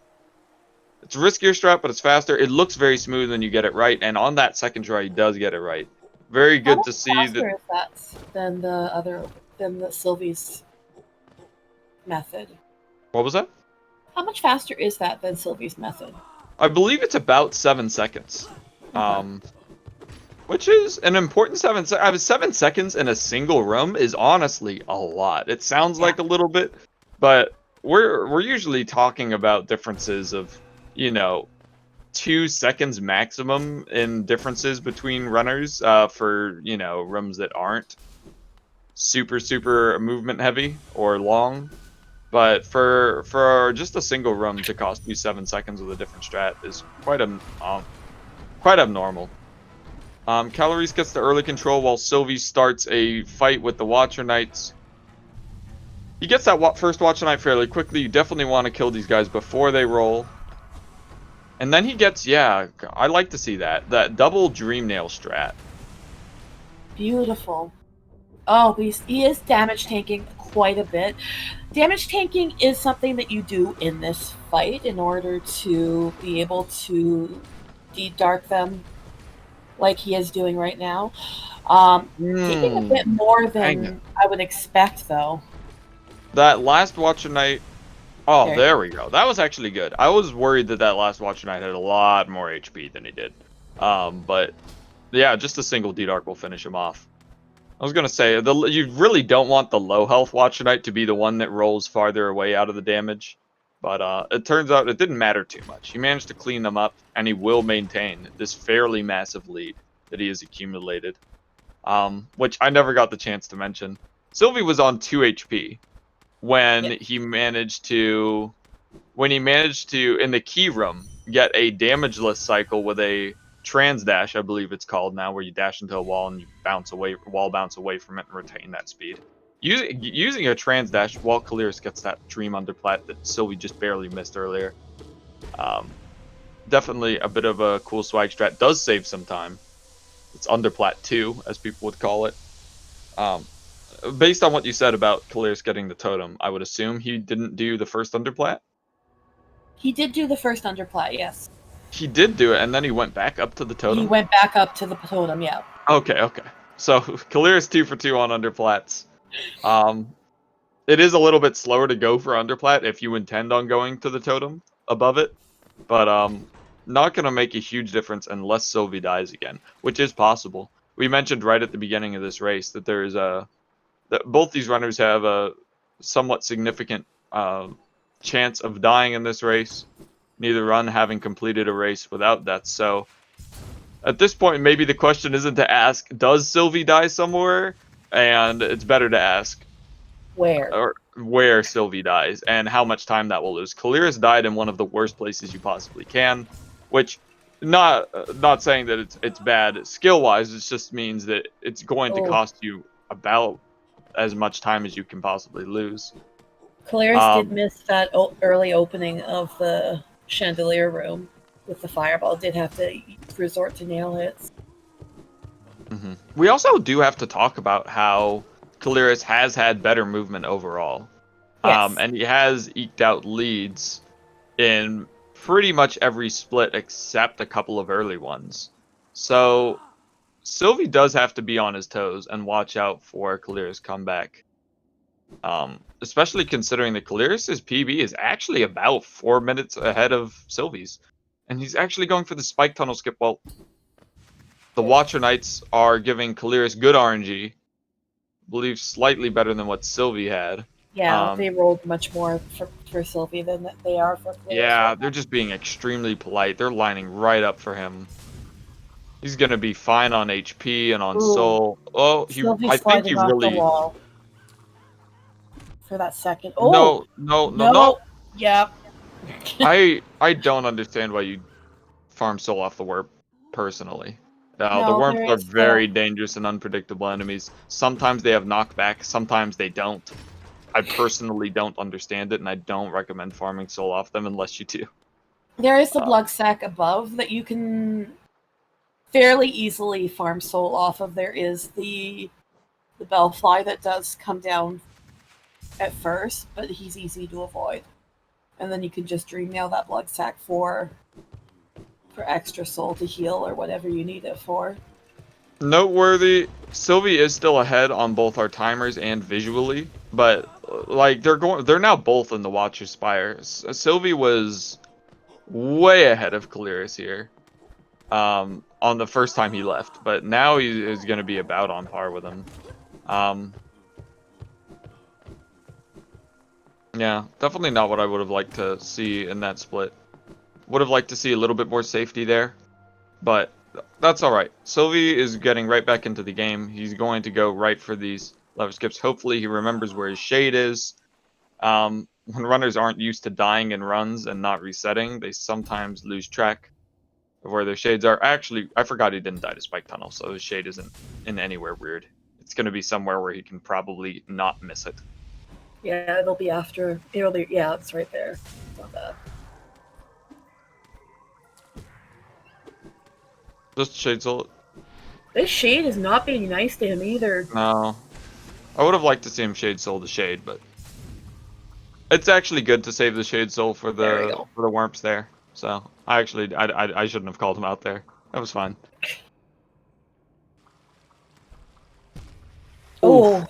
It's a riskier strat, but it's faster. It looks very smooth when you get it right, and on that second try, he does get it right. Very good to see that. How much faster is that than the Sylvie's method? What was that? How much faster is that than Sylvie's method? I believe it's about 7 seconds. Which is an important 7 seconds. 7 seconds in a single room is honestly a lot. It sounds like a little bit, but we're usually talking about differences of, 2 seconds maximum in differences between runners for, rooms that aren't super movement heavy or long. But for just a single room to cost you 7 seconds with a different strat is quite abnormal. Caliris gets the early control while Sylvie starts a fight with the Watcher Knights. He gets that first watch tonight fairly quickly. You definitely want to kill these guys before they roll. And then he gets, yeah, I like to see that double dream nail strat. Beautiful. Oh, he is damage tanking quite a bit. Damage tanking is something that you do in this fight in order to be able to de-dark them like he is doing right now. Taking a bit more Dang it. than I would expect, though. That last watch tonight. Oh, There. there we go. That was actually good. I was worried that last watch tonight had a lot more HP than he did. But yeah, just a single D-Dark will finish him off. I was gonna say, you really don't want the low health Watch Knight to be the one that rolls farther away out of the damage. But it turns out it didn't matter too much. He managed to clean them up, and he will maintain this fairly massive lead that he has accumulated. Which I never got the chance to mention. Sylvie was on 2 HP when he managed to, in the key room, get a damageless cycle with a trans dash, I believe it's called now, where you dash into a wall and you bounce away from it and retain that speed. Using a trans dash while Caliris gets that dream underplat that Sylvie just barely missed earlier. Definitely a bit of a cool swag strat. Does save some time. It's underplat 2, as people would call it. Based on what you said about Caliris getting the totem, I would assume he didn't do the first underplat. He did do the first underplat, yes. He did do it, and then he went back up to the totem? He went back up to the totem, yeah. Okay. So, Caliris 2 for 2 on underplats. It is a little bit slower to go for underplat if you intend on going to the totem above it. But, not going to make a huge difference unless Sylvie dies again, which is possible. We mentioned right at the beginning of this race that there's that both these runners have a somewhat significant chance of dying in this race. Neither run having completed a race without deaths. So at this point, maybe the question isn't to ask, does Sylvie die somewhere? And it's better to ask where Sylvie dies and how much time that will lose. Caliris died in one of the worst places you possibly can, which not saying that it's bad skill-wise. It just means that it's going to cost you about as much time as you can possibly lose. Caliris did miss that early opening of the chandelier room with the fireball. Did have to resort to nail hits. We also do have to talk about how Caliris has had better movement overall. Yes. And he has eked out leads in pretty much every split except a couple of early ones. So Sylvie does have to be on his toes and watch out for Caliris' comeback. Especially considering that Caliris' PB is actually about 4 minutes ahead of Sylvie's. And he's actually going for the spike tunnel skip. Well, the Watcher Knights are giving Caliris good RNG. I believe slightly better than what Sylvie had. Yeah, they rolled much more for Sylvie than they are for Caliris. Yeah, they're just being extremely polite. They're lining right up for him. He's going to be fine on HP and on soul. Oh, I think he really... the wall for that second. Oh! No. Yeah. I don't understand why you farm soul off the warp, personally. The worms are very dangerous and unpredictable enemies. Sometimes they have knockback, sometimes they don't. I personally don't understand it, and I don't recommend farming soul off them unless you do. There is the blood sack above that you can fairly easily farm soul off of. There is the bellfly that does come down at first, but he's easy to avoid. And then you can just dream nail that blood sack for extra soul to heal or whatever you need it for. Noteworthy, Sylvie is still ahead on both our timers and visually, but like they're now both in the Watcher Spire. Sylvie was way ahead of Caliris here on the first time he left, but now he is going to be about on par with him. Yeah, definitely not what I would have liked to see in that split. Would have liked to see a little bit more safety there, but that's all right. Sylvie is getting right back into the game. He's going to go right for these lever skips. Hopefully he remembers where his shade is. When runners aren't used to dying in runs and not resetting, they sometimes lose track of where their shades are. Actually, I forgot he didn't die to spike tunnel, so his shade isn't in anywhere weird. It's going to be somewhere where he can probably not miss it. Yeah, it'll be after. Yeah, it's right there. It's not bad. Just Shade Soul it. This Shade is not being nice to him either. No. I would have liked to see him Shade Soul the Shade, but it's actually good to save the Shade Soul for There we the go. Wurms there. So I shouldn't have called him out there. That was fine. Oh.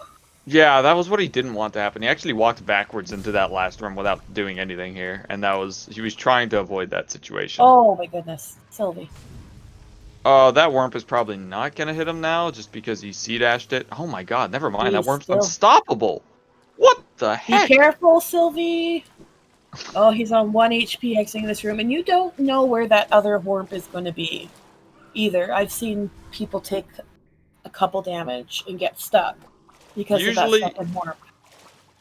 Yeah, that was what he didn't want to happen. He actually walked backwards into that last room without doing anything here, and he was trying to avoid that situation. Oh my goodness, Sylvie. That Wurmp is probably not gonna hit him now, just because he C-dashed it. Oh my god, never mind. That Wurmp's unstoppable. What the heck? Be careful, Sylvie. Oh, he's on 1 HP exiting this room, and you don't know where that other Wurmp is going to be either. I've seen people take a couple damage and get stuck because of that second Wurmp.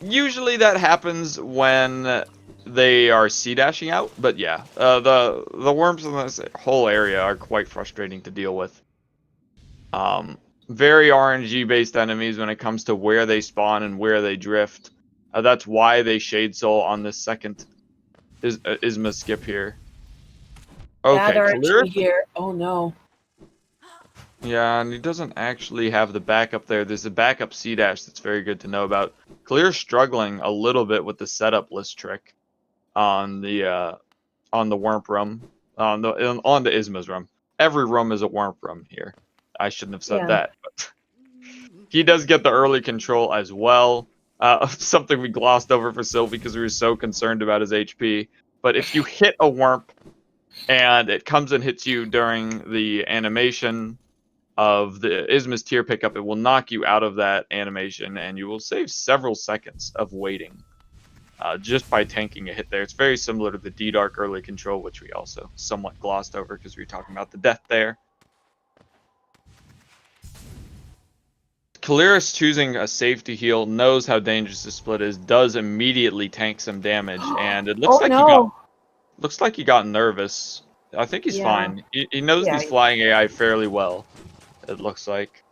Usually that happens when they are C-dashing out, but yeah, the Wurms in this whole area are quite frustrating to deal with. Very RNG-based enemies when it comes to where they spawn and where they drift. That's why they Shade Soul on this second Isma skip here. Okay, Clear here. Oh no. Yeah, and he doesn't actually have the backup there. There's a backup C-dash that's very good to know about. Clear's struggling a little bit with the setup list trick on the Wurmp room, on the Isma's room. Every room is a Wurmp room here. I shouldn't have said that, but he does get the early control as well. Something we glossed over for Sylvie because we were so concerned about his HP. But if you hit a Wurmp and it comes and hits you during the animation of the Isma's tier pickup, it will knock you out of that animation, and you will save several seconds of waiting just by tanking a hit there. It's very similar to the D-Dark early control, which we also somewhat glossed over because we were talking about the death there. Caliris choosing a safety heal, knows how dangerous the split is, does immediately tank some damage, and it looks like he got nervous. I think he's fine. He knows these flying AI fairly well, it looks like.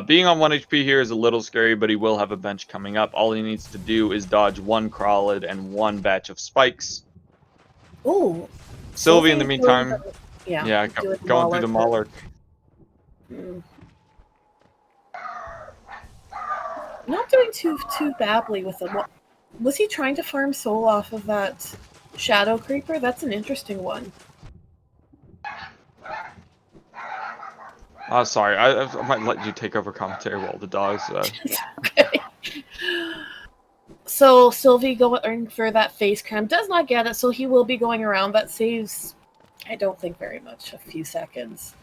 Being on 1 HP here is a little scary, but he will have a bench coming up. All he needs to do is dodge 1 Crawlid and 1 batch of spikes. Ooh. Sylvie, in the meantime, going through the Mauler. Not doing too badly with him. Was he trying to farm soul off of that Shadow Creeper? That's an interesting one. Sorry, I might let you take over commentary while the dogs. Okay. So Sylvie going for that face cram does not get it, so he will be going around. That saves, I don't think very much, a few seconds.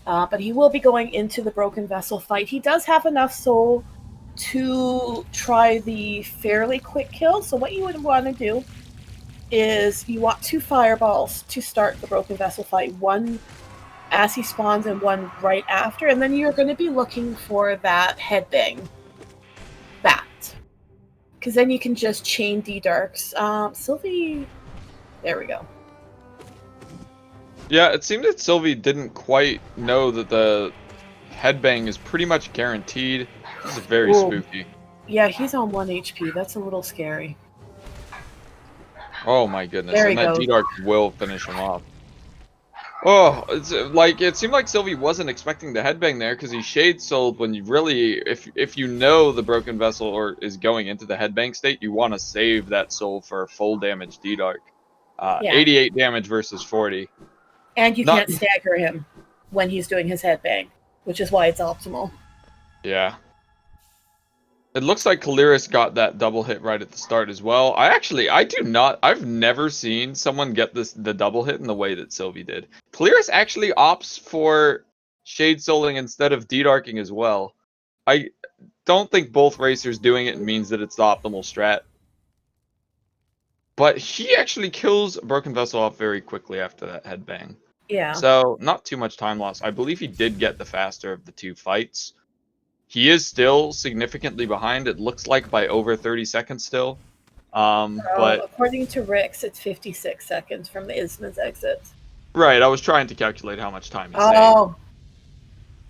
But he will be going into the Broken Vessel fight. He does have enough soul to try the fairly quick kill. So what you would want to do is you want 2 fireballs to start the Broken Vessel fight. 1 as he spawns and 1 right after. And then you're going to be looking for that headbang bat. Because then you can just chain D-Darks. Sylvie, there we go. Yeah, it seemed that Sylvie didn't quite know that the headbang is pretty much guaranteed. This is very spooky. Yeah, he's on 1 HP. That's a little scary. Oh my goodness. And that D-Dark will finish him off. Oh, it's like, it seemed like Sylvie wasn't expecting the headbang there because he Shade Souled when you really, if you know the Broken Vessel is going into the headbang state, you want to save that soul for full damage D-Dark. 88 damage versus 40. And you can't stagger him when he's doing his headbang, which is why it's optimal. Yeah. It looks like Caliris got that double hit right at the start as well. I've never seen someone get the double hit in the way that Sylvie did. Caliris actually opts for Shade Souling instead of D-Darking as well. I don't think both racers doing it means that it's the optimal strat. But he actually kills Broken Vessel off very quickly after that headbang. Yeah. So, not too much time loss. I believe he did get the faster of the 2 fights. He is still significantly behind, it looks like, by over 30 seconds still. But according to Rix, it's 56 seconds from the Isma's exit. Right, I was trying to calculate how much time he saved.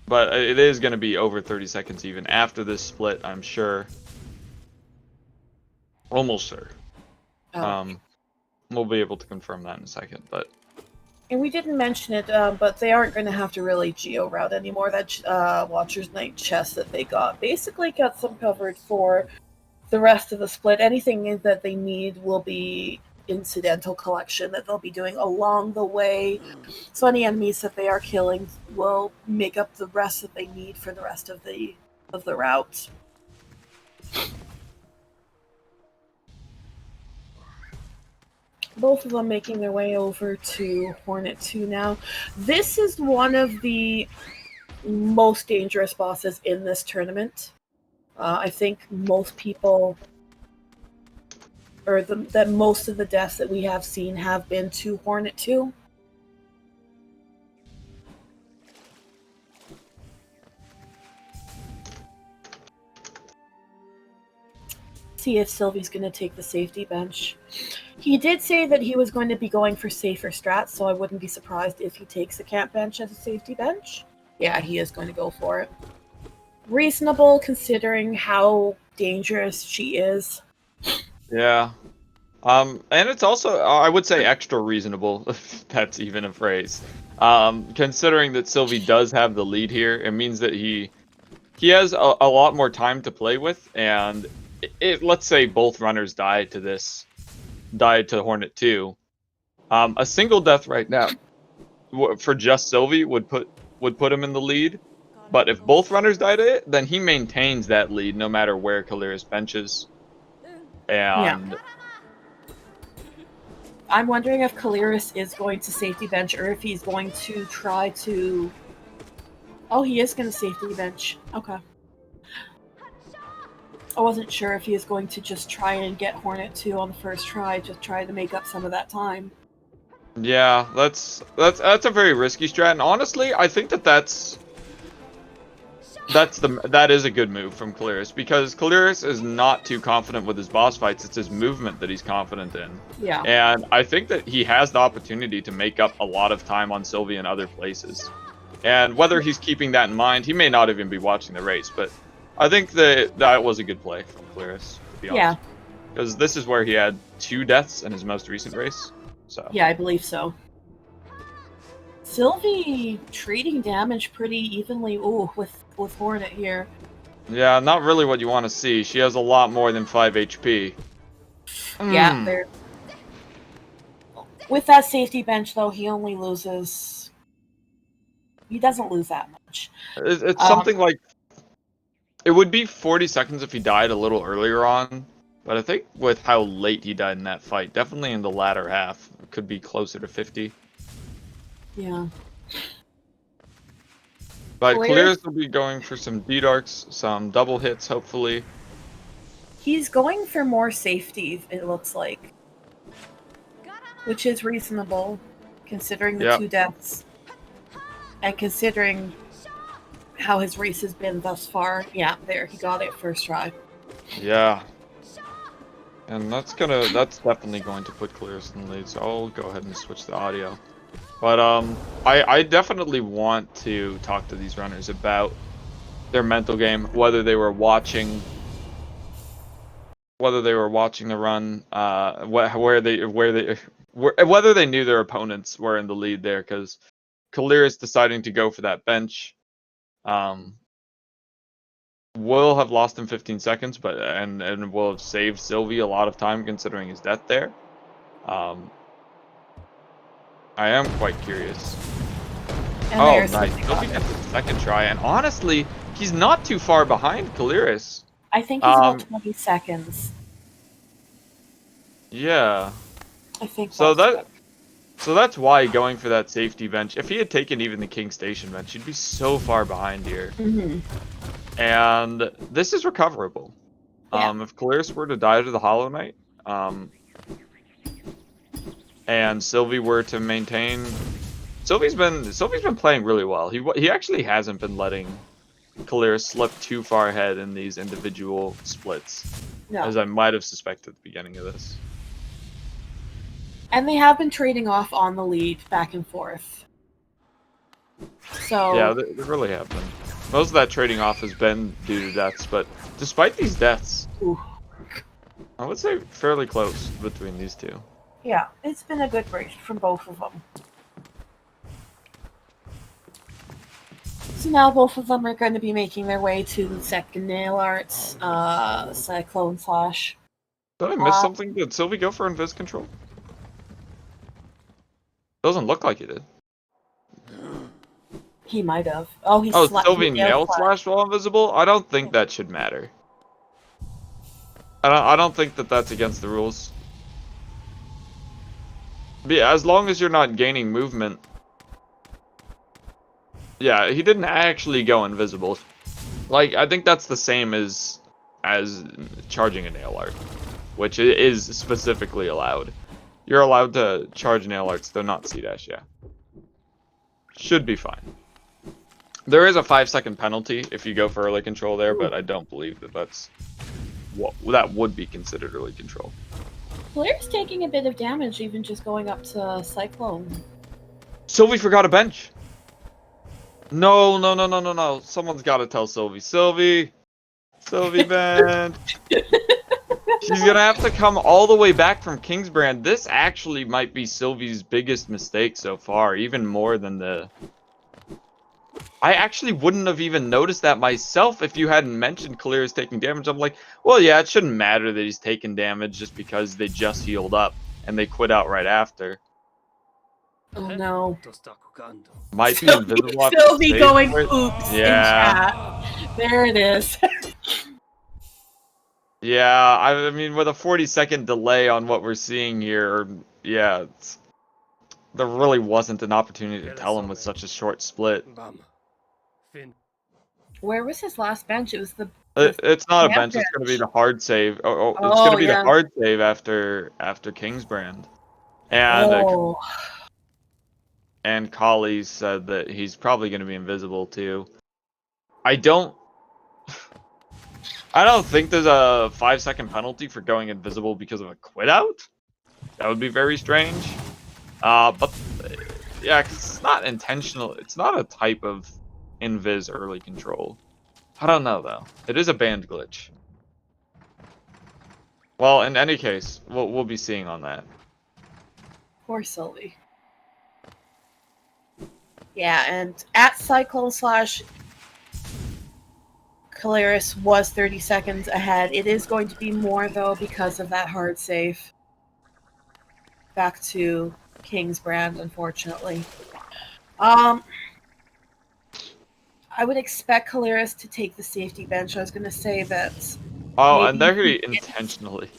But it is going to be over 30 seconds even after this split, I'm sure. Almost sure. Oh. We'll be able to confirm that in a second, but And we didn't mention it, but they aren't going to have to really geo-route anymore. That Watcher's Night chest that they got basically got them covered for the rest of the split. Anything that they need will be incidental collection that they'll be doing along the way. So any enemies that they are killing will make up the rest that they need for the rest of the route. Both of them making their way over to Hornet 2 now. This is one of the most dangerous bosses in this tournament. I think most people, or that most of the deaths that we have seen have been to Hornet 2. See if Sylvie's going to take the safety bench. He did say that he was going to be going for safer strats, so I wouldn't be surprised if he takes the camp bench as a safety bench. Yeah, he is going to go for it. Reasonable considering how dangerous she is. yeah. And it's also, I would say, extra reasonable, if that's even a phrase. Considering that Sylvie does have the lead here, it means that he has a lot more time to play with, and let's say both runners died to Hornet 2. A single death right now for just Sylvie would put him in the lead. But if both runners die to it, then he maintains that lead no matter where Caliris benches. And yeah. I'm wondering if Caliris is going to safety bench or if he's going to try to... Oh, he is going to safety bench. Okay. I wasn't sure if he is going to just try and get Hornet 2 on the first try, just try to make up some of that time. Yeah, that's a very risky strat, and honestly, I think that is a good move from Caliris, because Caliris is not too confident with his boss fights. It's his movement that he's confident in. Yeah. And I think that he has the opportunity to make up a lot of time on Sylvie in other places. And whether he's keeping that in mind, he may not even be watching the race, but I think that was a good play from Caliris, to be honest. Yeah. Because this is where he had 2 deaths in his most recent race. So. Yeah, I believe so. Sylvie treating damage pretty evenly with Hornet here. Yeah, not really what you want to see. She has a lot more than 5 HP. Yeah, there. With that safety bench, though, he only loses... He doesn't lose that much. It's something like... It would be 40 seconds if he died a little earlier on. But I think with how late he died in that fight, definitely in the latter half, it could be closer to 50. Yeah. But Caliris will be going for some D-Darks, some double hits, hopefully. He's going for more safety, it looks like. Which is reasonable, considering the 2 deaths. And considering how his race has been thus far. Yeah, there, he got it first try. Yeah. And that's definitely going to put Caliris in the lead, so I'll go ahead and switch the audio. But I definitely want to talk to these runners about their mental game, whether they were watching the run, whether they knew their opponents were in the lead there, because Caliris deciding to go for that bench will have lost him 15 seconds, but and will have saved Sylvie a lot of time considering his death there. I am quite curious. And oh, nice. Sylvie gets the second try, and honestly, he's not too far behind Caliris. I think he's about 20 seconds. Yeah. I think so. That's why going for that safety bench. If he had taken even the King Station bench, he'd be so far behind here. And this is recoverable. Yeah. If Caliris were to die to the Hollow Knight, and Sylvie were to maintain, Sylvie's been playing really well. He actually hasn't been letting Caliris slip too far ahead in these individual splits, as I might have suspected at the beginning of this. And they have been trading off on the lead back and forth. So yeah, they really have been. Most of that trading off has been due to deaths, but despite these deaths, I would say fairly close between these two. Yeah, it's been a good race from both of them. So now both of them are going to be making their way to the second nail arts, Cyclone Slash. Did I miss something? Did Sylvie go for invis control? Doesn't look like he did. He might have. Oh, Sylvie nail slash while invisible? I don't think that should matter. I don't think that that's against the rules. But yeah, as long as you're not gaining movement. Yeah, he didn't actually go invisible. Like, I think that's the same as charging a nail art, which is specifically allowed. You're allowed to charge nail arts, though not C-dash, yeah. Should be fine. There is a 5-second penalty if you go for early control there, but I don't believe that that would be considered early control. Blair's taking a bit of damage, even just going up to Cyclone. Sylvie forgot a bench. No. Someone's got to tell Sylvie. Sylvie bench. She's going to have to come all the way back from Kingsbrand. This actually might be Sylvie's biggest mistake so far, even more than the... I actually wouldn't have even noticed that myself if you hadn't mentioned Caliris taking damage. I'm like, well, yeah, it shouldn't matter that he's taking damage just because they just healed up and they quit out right after. Oh no. Might be invisible. Sylvie going oops in chat. There it is. Yeah, I mean, with a 40-second delay on what we're seeing here, yeah, there really wasn't an opportunity to tell him with such a short split. Where was his last bench? It was the it's not a bench. It's going to be the hard save. It's going to be the hard save after Kingsbrand. And and Kali said that he's probably going to be invisible too. I don't think there's a 5-second penalty for going invisible because of a quit out. That would be very strange. But yeah, 'cause it's not intentional. It's not a type of invis early control. I don't know though. It is a banned glitch. Well, in any case, we'll be seeing on that. Poor Sylvie. Yeah, and at Cyclone Slash, Caliris was 30 seconds ahead. It is going to be more though because of that hard save. Back to Kingsbrand, unfortunately. I would expect Caliris to take the safety bench. I was going to say that. Oh, and there he intentionally.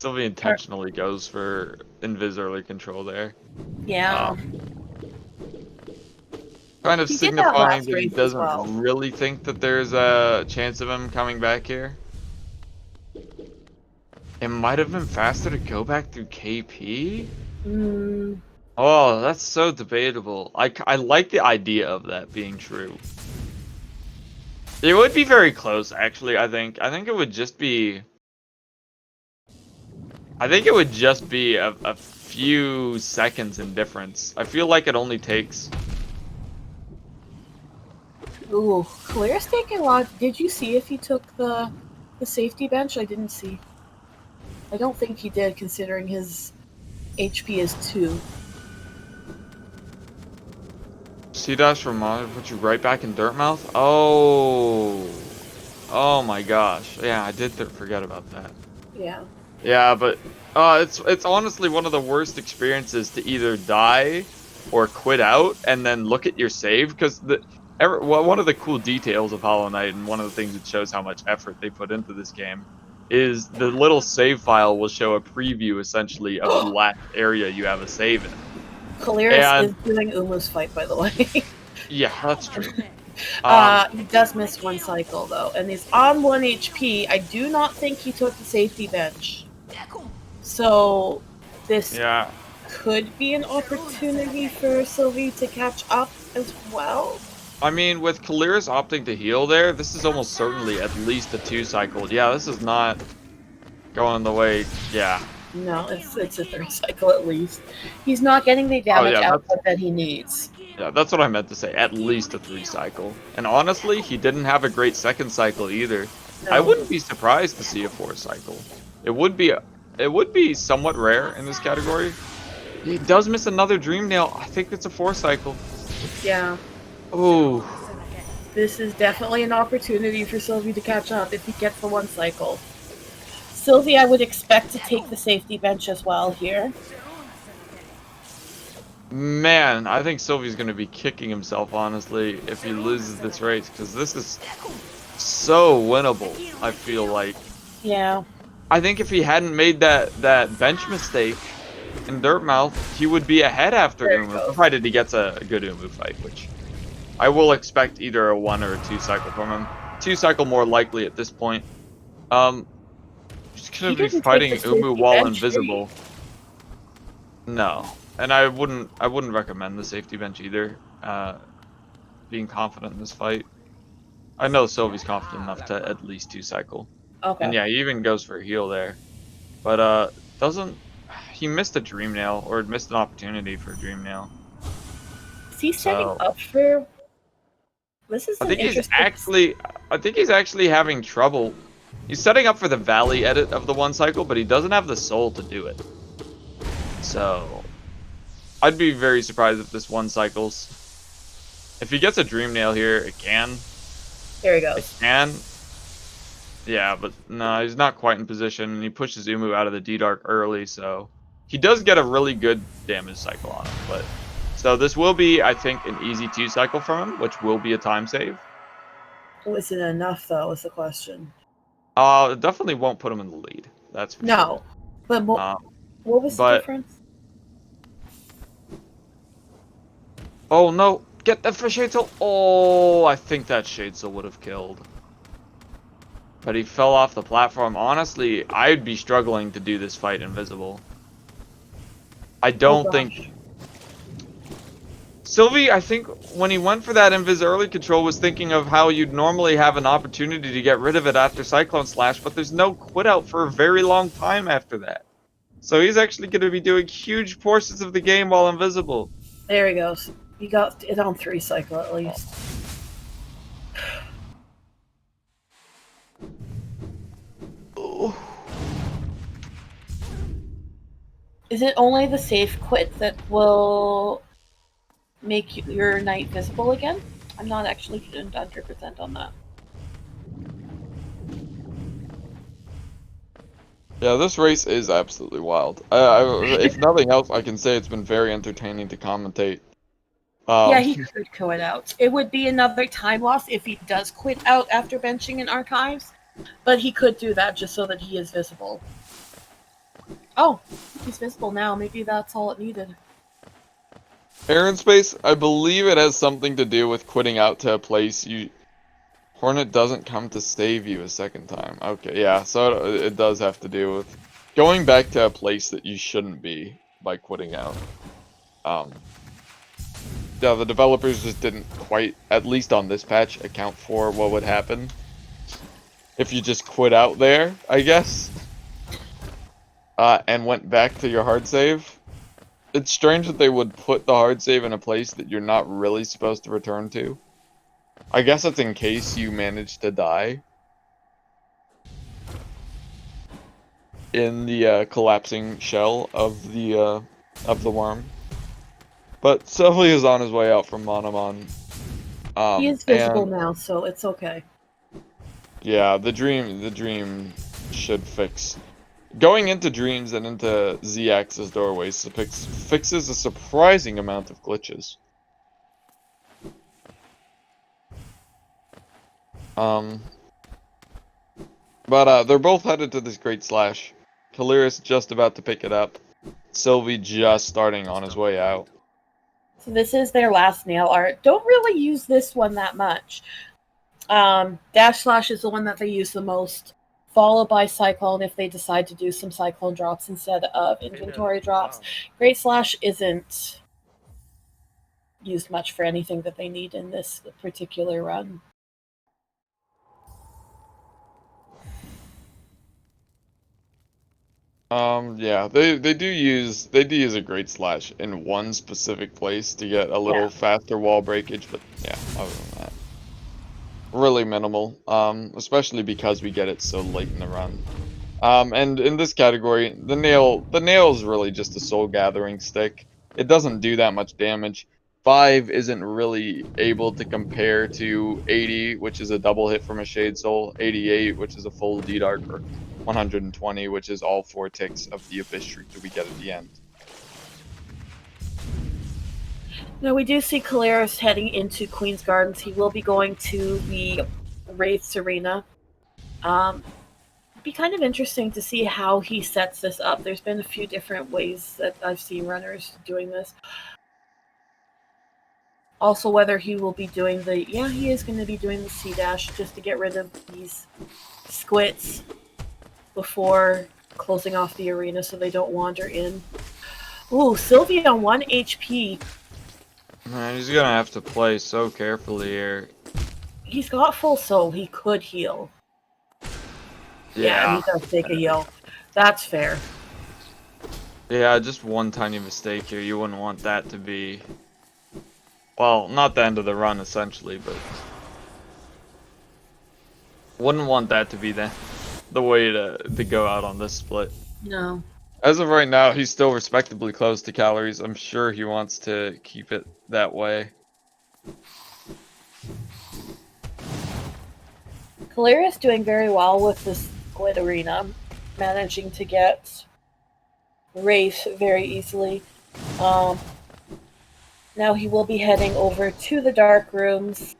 Sylvie intentionally goes for invis early control there. Yeah. Kind of signifying that he doesn't really think that there's a chance of him coming back here. It might have been faster to go back through KP? Oh, that's so debatable. I like the idea of that being true. It would be very close, actually, I think. I think it would just be... a few seconds in difference. I feel like it only takes... Ooh, Caliris taking a lot. Did you see if he took the safety bench? I didn't see. I don't think he did, considering his HP is 2. C-dash Ramon put you right back in Dirtmouth? Oh. Oh my gosh. Yeah, I did forget about that. Yeah. Yeah, but it's honestly one of the worst experiences to either die or quit out and then look at your save, because one of the cool details of Hollow Knight, and one of the things that shows how much effort they put into this game, is the little save file will show a preview essentially of the last area you have a save in. Caliris is doing Umu's fight, by the way. Yeah, that's true. He does miss 1 cycle though, and he's on 1 HP. I do not think he took the safety bench. So this could be an opportunity for Sylvie to catch up as well. I mean, with Caliris opting to heal there, this is almost certainly at least a 2 cycle. Yeah, this is not going the way. Yeah. No, it's a 3 cycle at least. He's not getting the damage output that he needs. Yeah, that's what I meant to say. At least a 3 cycle. And honestly, he didn't have a great 2nd cycle either. No. I wouldn't be surprised to see a 4 cycle. It would be somewhat rare in this category. He does miss another dream nail. I think it's a 4-cycle. Yeah. Oh. This is definitely an opportunity for Sylvie to catch up if he gets the 1 cycle. Sylvie, I would expect to take the safety bench as well here. Man, I think Sylvie's going to be kicking himself, honestly, if he loses this race, because this is so winnable, I feel like. Yeah. I think if he hadn't made that bench mistake in Dirtmouth, he would be ahead after Umu, provided he gets a good Umu fight, which I will expect either a 1 or a 2 cycle from him. 2 cycle more likely at this point. He's gonna be fighting Umu while invisible. No, and I wouldn't recommend the safety bench either. Being confident in this fight. I know Sylvie's confident enough to at least 2 cycle. Okay. And yeah, he even goes for a heal there. But he missed a dream nail, or missed an opportunity for a dream nail. Is he setting up for... This is I think he's actually having trouble. He's setting up for the Valley edit of the 1 cycle, but he doesn't have the soul to do it. So I'd be very surprised if this 1 cycles. If he gets a dream nail here, it can. There he goes. It can. Yeah, but no, he's not quite in position, and he pushes Umu out of the D-Dark early, so he does get a really good damage cycle on him. But so this will be, I think, an easy 2 cycle from him, which will be a time save. Was it enough, though, is the question. It definitely won't put him in the lead. That's for sure. No, but what was the difference? Oh no! Get the Shade Soul! Oh, I think that Shade Soul would have killed. But he fell off the platform. Honestly, I'd be struggling to do this fight invisible. I don't think... Sylvie, I think, when he went for that invis early control, was thinking of how you'd normally have an opportunity to get rid of it after Cyclone Slash, but there's no quit out for a very long time after that. So he's actually going to be doing huge portions of the game while invisible. There he goes. He got it on 3 cycle at least. Oh. Is it only the safe quit that will make your knight visible again? I'm not actually 100% on that. Yeah, this race is absolutely wild. If nothing else, I can say it's been very entertaining to commentate. Yeah, he could quit out. It would be another time loss if he does quit out after benching in Archives, but he could do that just so that he is visible. Oh, he's visible now. Maybe that's all it needed. Aerospace, I believe it has something to do with quitting out to a place Hornet doesn't come to save you a second time. Okay, yeah, so it does have to do with going back to a place that you shouldn't be by quitting out. Yeah, the developers just didn't quite, at least on this patch, account for what would happen if you just quit out there, I guess, and went back to your hard save. It's strange that they would put the hard save in a place that you're not really supposed to return to. I guess it's in case you manage to die in the collapsing shell of the worm. But Sylvie is on his way out from Monomon. He is visible now, so it's okay. Yeah, the dream should fix. Going into dreams and into Z-axis doorways fixes a surprising amount of glitches. But they're both headed to this Great Slash. Caliris just about to pick it up. Sylvie just starting on his way out. So this is their last nail art. Don't really use this one that much. Dash Slash is the one that they use the most, followed by Cyclone if they decide to do some Cyclone drops instead of inventory drops. Great Slash isn't used much for anything that they need in this particular run. Yeah, they do use a Great Slash in one specific place to get a little faster wall breakage, but yeah, other than that, really minimal. Especially because we get it so late in the run. And in this category, the nail is really just a soul gathering stick. It doesn't do that much damage. 5 isn't really able to compare to 80, which is a double hit from a Shade Soul, 88, which is a full D-Dark, or 120, which is all 4 ticks of the Abyss Shriek that we get at the end. Now we do see Caliris heading into Queen's Gardens. He will be going to the Wraiths Arena. It'd be kind of interesting to see how he sets this up. There's been a few different ways that I've seen runners doing this. Also, whether he will be doing he is going to be doing the C-Dash just to get rid of these squits before closing off the arena so they don't wander in. Ooh, Sylvie on 1 HP. Man, he's gonna have to play so carefully here. He's got full soul. He could heal. Yeah, he does take a heal. That's fair. Yeah, just one tiny mistake here. You wouldn't want that to be... Well, not the end of the run, essentially, but... Wouldn't want that to be the way to go out on this split. No. As of right now, he's still respectably close to Caliris. I'm sure he wants to keep it that way. Caliris doing very well with this Squid Arena, managing to get Wraith very easily. Now he will be heading over to the Dark Rooms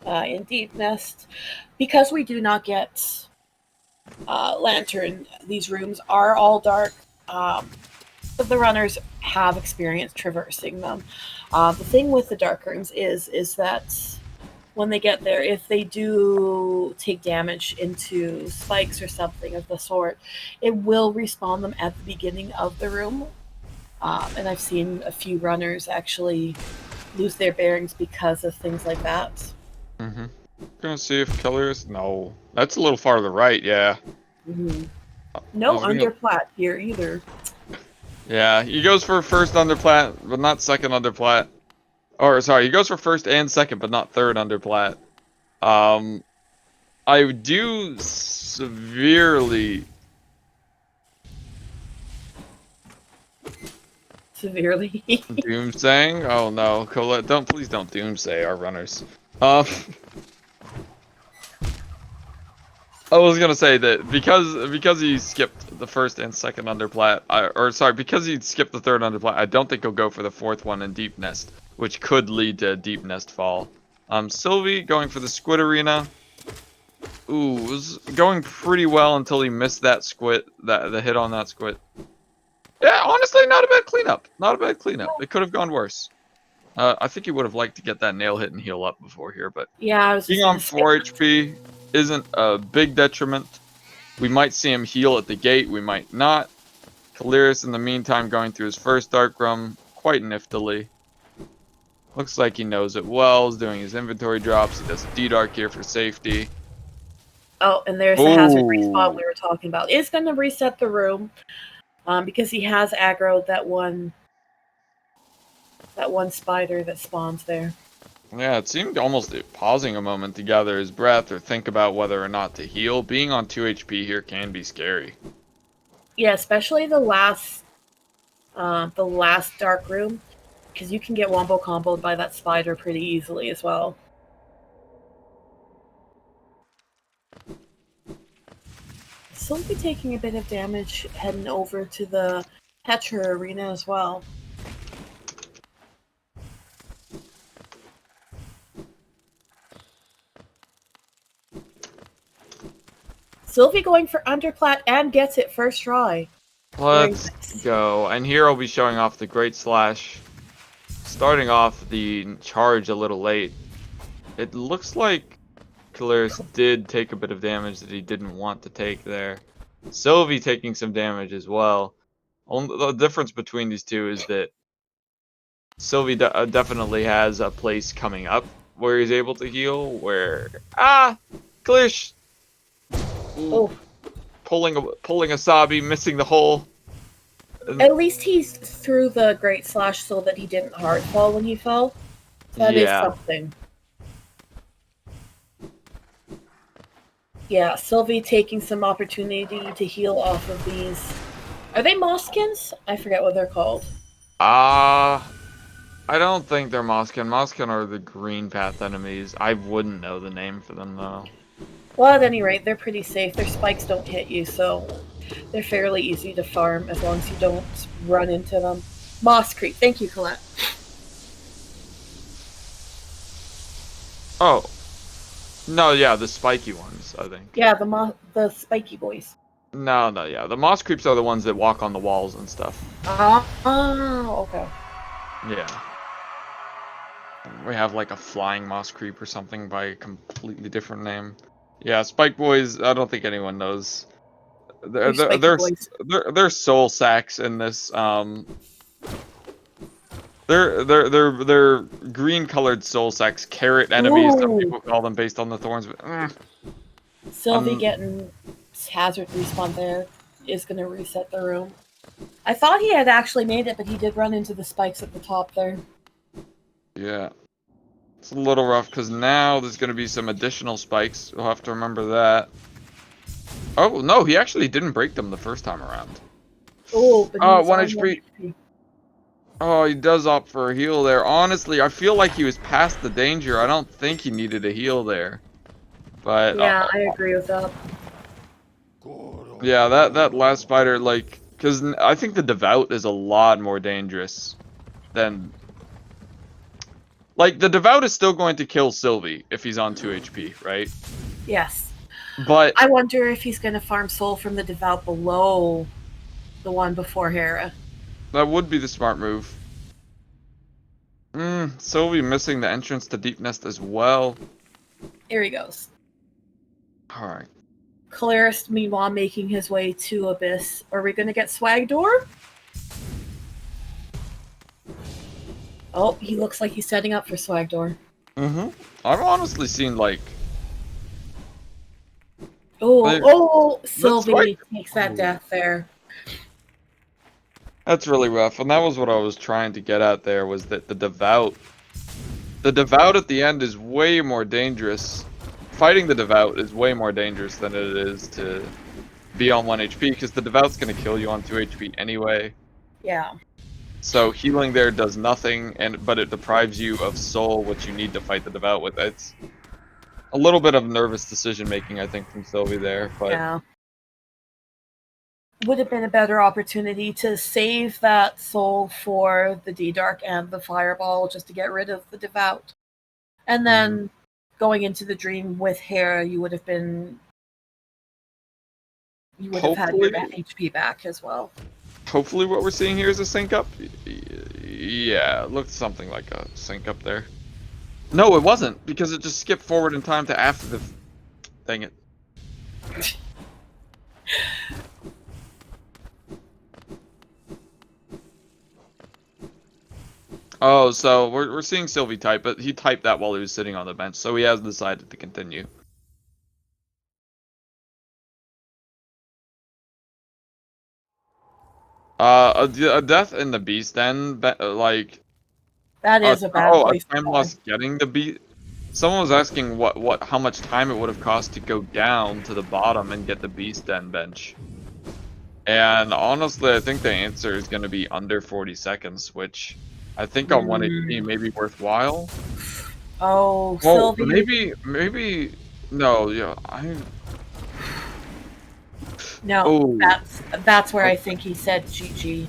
in Deep Nest. Because we do not get Lantern, these rooms are all dark. But the runners have experience traversing them. The thing with the Dark Rooms is that when they get there, if they do take damage into spikes or something of the sort, it will respawn them at the beginning of the room. And I've seen a few runners actually lose their bearings because of things like that. Mm-hmm. Gonna see if Caliris... No. That's a little far to the right, yeah. Mm-hmm. No underplat here either. Yeah, he goes for first underplat, but not second underplat. Or, sorry, he goes for first and second, but not third underplat. I do severely... Doomsaying? Oh no, Colette, please don't doomsay our runners. I was gonna say that because he skipped the first and second underplat, because he skipped the third underplat, I don't think he'll go for the fourth one in Deep Nest, which could lead to a Deep Nest fall. Sylvie going for the Squid Arena. Ooh, was going pretty well until he missed that squid, the hit on that squid. Yeah, honestly, not a bad cleanup. Not a bad cleanup. It could have gone worse. I think he would have liked to get that nail hit and heal up before here, but yeah, being on 4 HP isn't a big detriment. We might see him heal at the gate, we might not. Caliris, in the meantime, going through his first Dark Room quite niftily. Looks like he knows it well. He's doing his inventory drops. He does D-Dark here for safety. Oh, and there's the hazard respawn we were talking about. It's going to reset the room because he has aggroed that one spider that spawns there. Yeah, it seemed almost pausing a moment to gather his breath or think about whether or not to heal. Being on 2 HP here can be scary. Yeah, especially the last Dark Room, because you can get wombo comboed by that spider pretty easily as well. Sylvie taking a bit of damage heading over to the Petra Arena as well. Sylvie going for underplat and gets it first try. Let's go. And here I'll be showing off the Great Slash. Starting off the charge a little late. It looks like Caliris did take a bit of damage that he didn't want to take there. Sylvie taking some damage as well. The difference between these two is that Sylvie definitely has a place coming up where he's able to heal, where... Caliris... Oh. Pulling a Sabi, missing the hole. At least he's through the Great Slash so that he didn't hard fall when he fell. That is something. Yeah, Sylvie taking some opportunity to heal off of these. Are they Moskins? I forget what they're called. I don't think they're Moskin. Moskin are the green path enemies. I wouldn't know the name for them though. Well, at any rate, they're pretty safe. Their spikes don't hit you, so they're fairly easy to farm as long as you don't run into them. Moss Creep. Thank you, Colette. Oh. No, yeah, the spiky ones, I think. Yeah, the spiky boys. No, yeah. The moss creeps are the ones that walk on the walls and stuff. Oh, okay. Yeah. We have like a flying moss creep or something by a completely different name. Yeah, spike boys, I don't think anyone knows. They're spiky boys. They're soul sacks in this they're green colored soul sacks, carrot enemies, some Ooh. people call them based on the thorns, but Sylvie getting hazard respawn there is going to reset the room. I thought he had actually made it, but he did run into the spikes at the top there. yeah. It's a little rough because now there's going to be some additional spikes. We'll have to remember that. Oh, no, he actually didn't break them the first time around. Oh, but Oh, he's 1 on HP. 1 HP. Oh, he does opt for a heal there. Honestly, I feel like he was past the danger. I don't think he needed a heal there. But Yeah, I agree with that. yeah, that last spider, like, because I think the devout is a lot more dangerous than, like, the devout is still going to kill Sylvie if he's on 2 HP, right? Yes. But I wonder if he's going to farm soul from the devout below the one before Hera. that would be the smart move. Sylvie missing the entrance to Deep Nest as well. Here he goes. Alright. Caliris, meanwhile, making his way to Abyss. Are we going to get Swag Door? Oh, he looks like he's setting up for Swag Door. I've honestly seen, like... Sylvie takes that death there. That's really rough, and that was what I was trying to get at there, was that the devout at the end is way more dangerous. Fighting the devout is way more dangerous than it is to be on 1 HP, because the devout's going to kill you on 2 HP anyway. Yeah. So healing there does nothing, but it deprives you of soul, which you need to fight the devout with. It's a little bit of nervous decision making, I think, from Sylvie there, but Yeah. Would have been a better opportunity to save that soul for the D-Dark and the Fireball just to get rid of the Devout. And then going into the dream with Hera, you would have had your HP back as well. Hopefully what we're seeing here is a sync up. Yeah, it looked something like a sync up there. No, it wasn't, because it just skipped forward in time to after the... Dang it. Oh, so we're seeing Sylvie type, but he typed that while he was sitting on the bench, so he has decided to continue. A death in the beast den, like... That is a bad place a time loss getting the beast... Someone was asking how much time it would have cost to go down to the bottom and get the beast den bench. And honestly, I think the answer is going to be under 40 seconds, which I think on 1 HP may be worthwhile. Oh, well, Sylvie. maybe, no, yeah, No, that's where I think he said GG.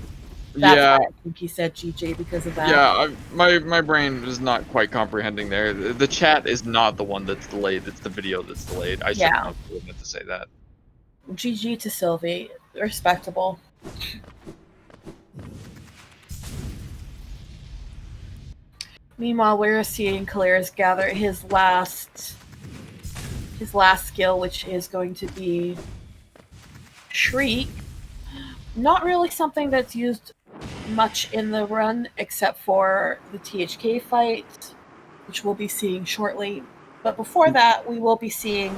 That's why I think he said GG because of that. Yeah, my brain is not quite comprehending there. The chat is not the one that's delayed, it's the video that's delayed. I shouldn't have meant to say that. GG to Sylvie. Respectable. Meanwhile, we're seeing Caliris gather his last skill, which is going to be Shriek. Not really something that's used much in the run, except for the THK fight, which we'll be seeing shortly. But before that, we will be seeing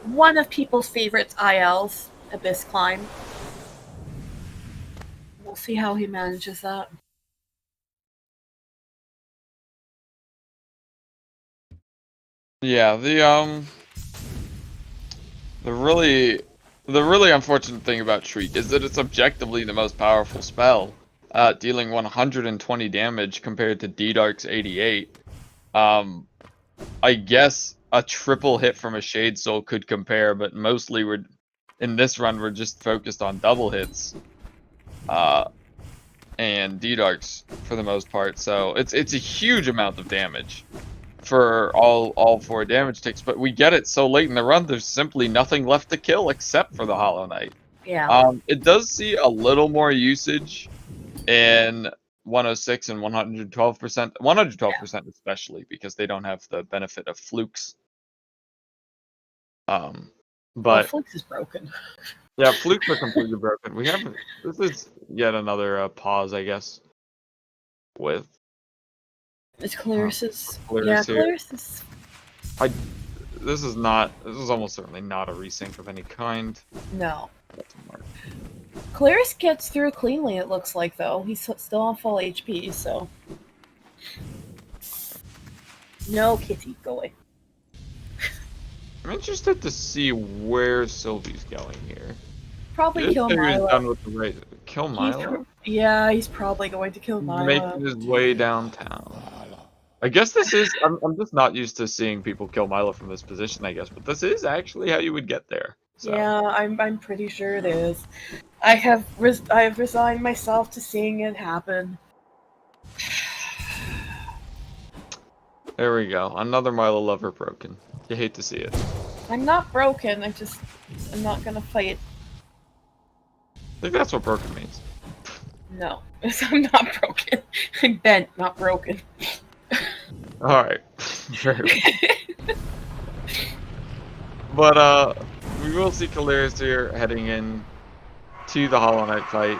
one of people's favorites, ILs, Abyss Climb. We'll see how he manages that. Yeah, the really unfortunate thing about Shriek is that it's objectively the most powerful spell, dealing 120 damage compared to D-Dark's 88. I guess a triple hit from a Shade Soul could compare, but mostly in this run we're just focused on double hits, and D-Darks for the most part. So it's a huge amount of damage for all 4 damage ticks, but we get it so late in the run, there's simply nothing left to kill except for the Hollow Knight. Yeah. It does see a little more usage in 106 and 112%. 112% especially, because they don't have the benefit of flukes. Well, But Flux is broken. yeah, flukes are completely broken. This is yet another pause, I guess, with It's Caliris's. Caliris Yeah, here. Caliris is. This is almost certainly not a resync of any kind. No. That's a mark. Caliris gets through cleanly, it looks like, though. He's still on full HP, so. No, kitty, go away. I'm interested to see where Sylvie's going here. Probably kill He's Milo. done with the raid. Kill Milo? Yeah, he's probably going to kill Milo. Making his way downtown. I guess this is. I'm just not used to seeing people kill Milo from this position, I guess, but this is actually how you would get there. So. Yeah, I'm pretty sure it is. I have resigned myself to seeing it happen. There we go. Another Milo lover broken. You hate to see it. I'm not broken. I'm not gonna fight. I think that's what broken means. No, I'm not broken. I'm bent, not broken. Alright. Very well. But, we will see Caliris here heading in to the Hollow Knight fight.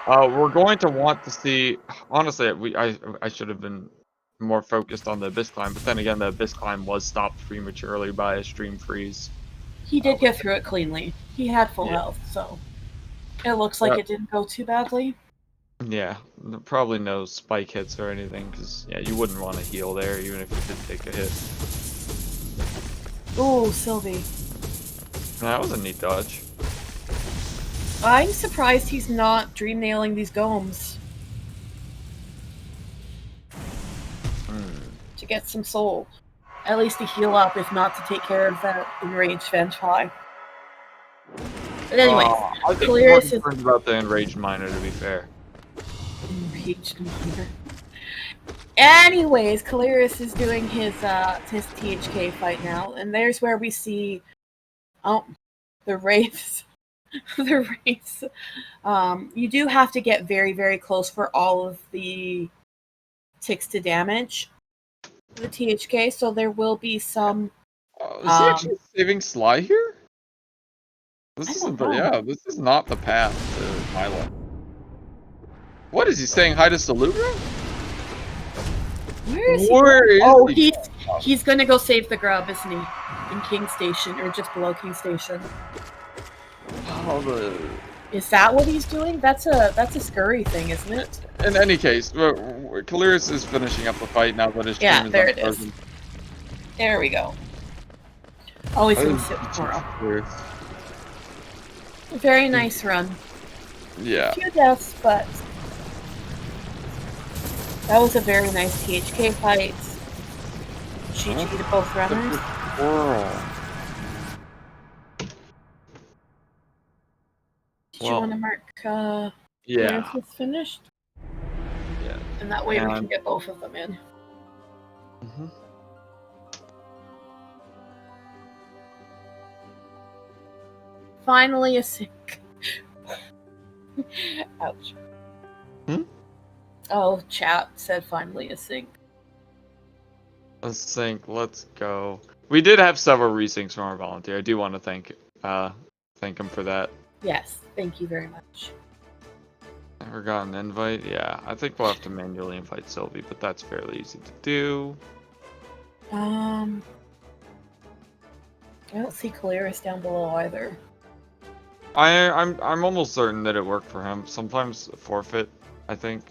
We're going to want to see... Honestly, I should have been more focused on the Abyss Climb, but then again, the Abyss Climb was stopped prematurely by a stream freeze. He did get through it cleanly. He had full health, so... It looks like it didn't go too badly. Yeah, probably no spike hits or anything, because yeah, you wouldn't want to heal there, even if you did take a hit. Ooh, Sylvie. That was a neat dodge. I'm surprised he's not dream nailing these golems. To get some soul. At least to heal up, if not to take care of that enraged Vengefly. But anyways, I think Caliris is concerned about the enraged miner, to be fair. enraged miner. Anyways, Caliris is doing his THK fight now, and there's where we see the wraiths. The wraiths. You do have to get very, very close for all of the ticks to damage the THK, so there will be some. Is he actually saving Sly here? This is not the path to Milo. What is he saying? Hi to Salubra? Where is he? He's gonna go save the grub, isn't he? In King Station, or just below King Station. Is that what he's doing? That's a scurry thing, isn't it? In any case, Caliris is finishing up the fight now that his team is there it is. There we go. Oh, he's gonna sit tomorrow. Very nice run. Yeah. A few deaths, but that was a very nice THK fight. GG to both runners. Did you want to mark yeah. It's finished? Yeah. And that way we can get both of them in. Mm-hmm. Finally a sync. Ouch. Oh, chat said finally a sync. A sync, let's go. We did have several resyncs from our volunteer. I do want to thank him for that. Yes, thank you very much. Never got an invite? Yeah, I think we'll have to manually invite Sylvie, but that's fairly easy to do. I don't see Caliris down below either. I'm almost certain that it worked for him. Sometimes forfeit, I think.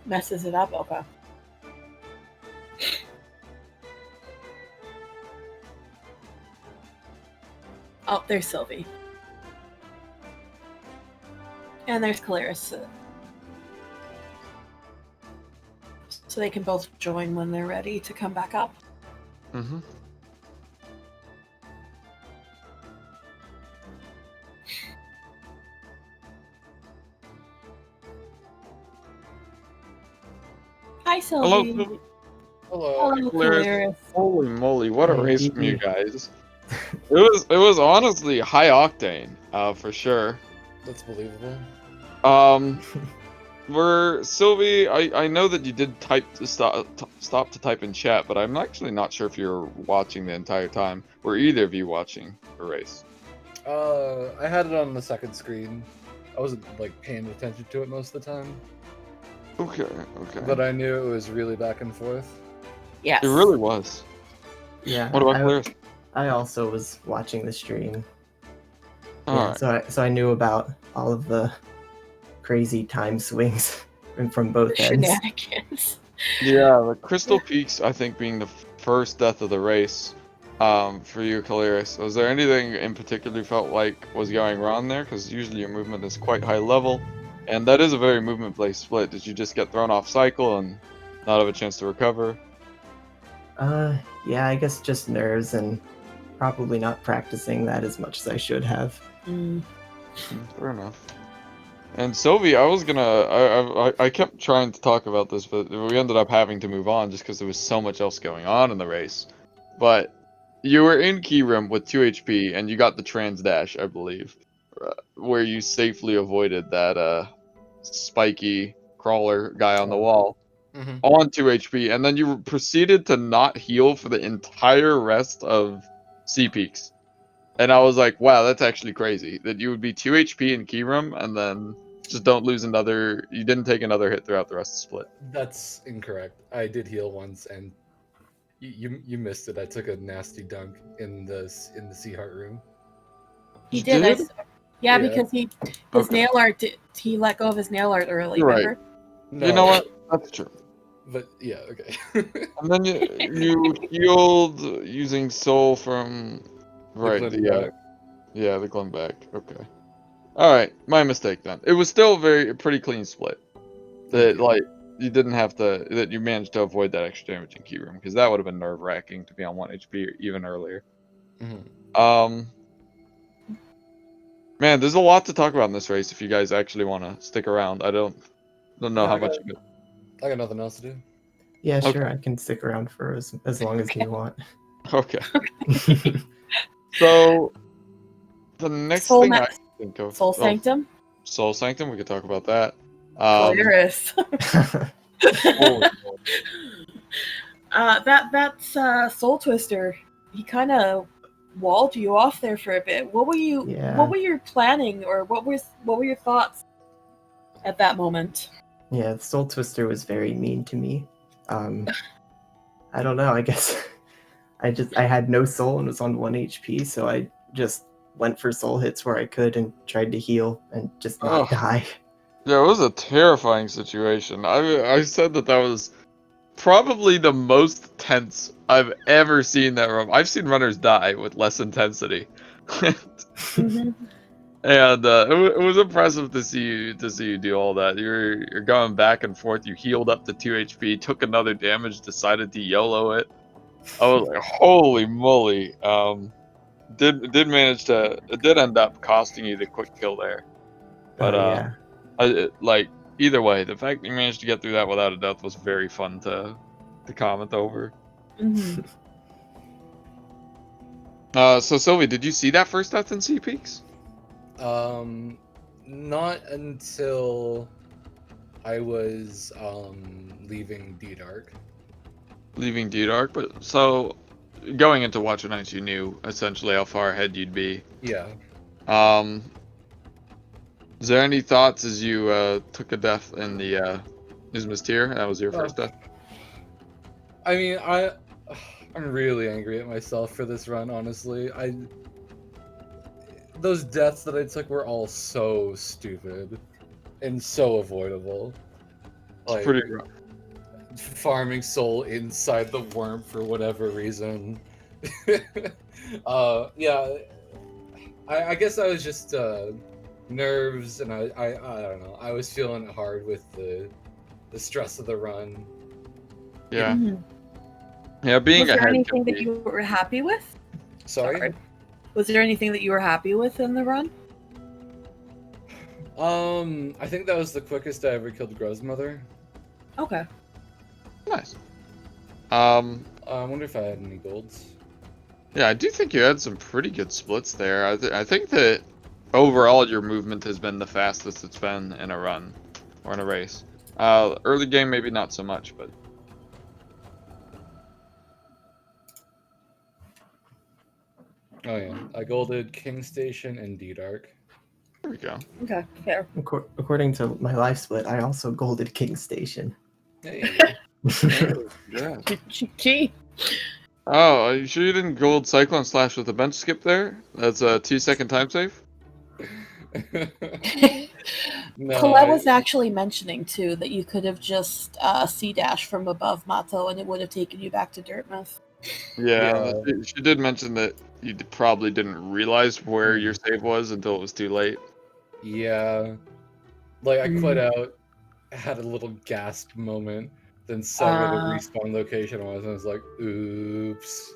Messes it up, okay. Oh, there's Sylvie. And there's Caliris. So they can both join when they're ready to come back up. Mm-hmm. Hi, Sylvie. Hello, Sylvie. Hello. Hello, Caliris. Caliris. Holy moly, what a Hey, race Pete. from you guys. It was honestly high octane, for sure. That's believable. We're Sylvie, I know that you did stop to type in chat, but I'm actually not sure if you're watching the entire time. Were either of you watching the race? I had it on the second screen. I wasn't like paying attention to it most of the time, Okay, okay. but I knew it was really back and forth. Yes. It really was. Yeah. What about Caliris? I also was watching the stream. Alright. So I knew about all of the crazy time swings from both ends. Shenanigans. Yeah, the Crystal Peaks, I think, being the first death of the race, for you, Caliris. Was there anything in particular you felt like was going wrong there? Because usually your movement is quite high level, and that is a very movement-based split. Did you just get thrown off cycle and not have a chance to recover? Yeah, I guess just nerves and probably not practicing that as much as I should have. Fair enough. And Sylvie, I was gonna, I kept trying to talk about this, but we ended up having to move on just because there was so much else going on in the race. But you were in key room with 2 HP, and you got the trans dash, I believe, where you safely avoided that spiky crawler guy on the wall Mm-hmm. on 2 HP, and then you proceeded to not heal for the entire rest of C peaks. And I was like, wow, that's actually crazy. That you would be 2 HP in key room and then just don't lose another. You didn't take another hit throughout the rest of the split. That's incorrect. I did heal once, and you missed it. I took a nasty dunk in the Sea Heart room. He You did. did? Yeah, Yeah. because his Okay. nail art. He let go of his nail art early. You're right. Remember? No, You know what? That's true. But yeah, okay. And then you healed using soul from right. The Glen back. Okay. All right, my mistake then. It was still a pretty clean split. That like you didn't have to. That you managed to avoid that extra damage in key room because that would have been nerve wracking to be on 1 HP even earlier. Mhm. Man, there's a lot to talk about in this race. If you guys actually want to stick around, I don't know how much of it. I got nothing else to do. Yeah, Okay. sure, I can stick around for as long as you want. Okay. So the next Soul thing Ma- I think of Soul Sanctum. Soul Sanctum. We could talk about that. Caliris. Holy That's Soul Twister. He kind of walled you off there for a bit. What were you? Yeah. What were you planning, or what were your thoughts at that moment? Yeah, Soul Twister was very mean to me. I don't know, I guess I had no soul and was on 1 HP, so I just went for soul hits where I could and tried to heal and just not die. Yeah, it was a terrifying situation. I said that was probably the most tense I've ever seen that room. I've seen runners die with less intensity. And it was impressive to see you do all that. You're going back and forth. You healed up to 2 HP, took another damage, decided to YOLO it. I was like, holy moly! It did end up costing you the quick kill there, but Yeah. like either way, the fact that you managed to get through that without a death was very fun to comment over. So Sylvie, did you see that first death in Sea Peaks? Not until I was leaving D-Dark. Leaving D-Dark, but so going into Watcher Nights, you knew essentially how far ahead you'd be. Yeah. Is there any thoughts as you took a death in the Nisma's tier? That was your first death. I mean, I'm really angry at myself for this run, honestly. Those deaths that I took were all so stupid and so avoidable. It's pretty rough. Farming soul inside the worm for whatever reason. Yeah, I guess I was just nerves, and I don't know. I was feeling it hard with the stress of the run. Yeah. Mhm. Yeah, being Was there ahead anything can that be... you were happy with? Sorry. Was there anything that you were happy with in the run? I think that was the quickest I ever killed Grow's mother. Okay. Nice. I wonder if I had any golds. Yeah, I do think you had some pretty good splits there. I think that overall your movement has been the fastest it's been in a run or in a race. Early game maybe not so much, but Oh yeah, I golded King Station and D-Dark. there we go. Okay. Fair. According to my life split, I also golded King Station. Hey. Yeah. Gee. Oh, are you sure you didn't gold Cyclone Slash with a bench skip there? That's a 2-second time save? No, Colette was actually mentioning too that you could have just C-dash from above Mato and it would have taken you back to Dirtmouth. Yeah, she did mention that you probably didn't realize where your save was until it was too late. Yeah. Like, I quit out, had a little gasp moment, then saw where the respawn location was, and I was like, oops.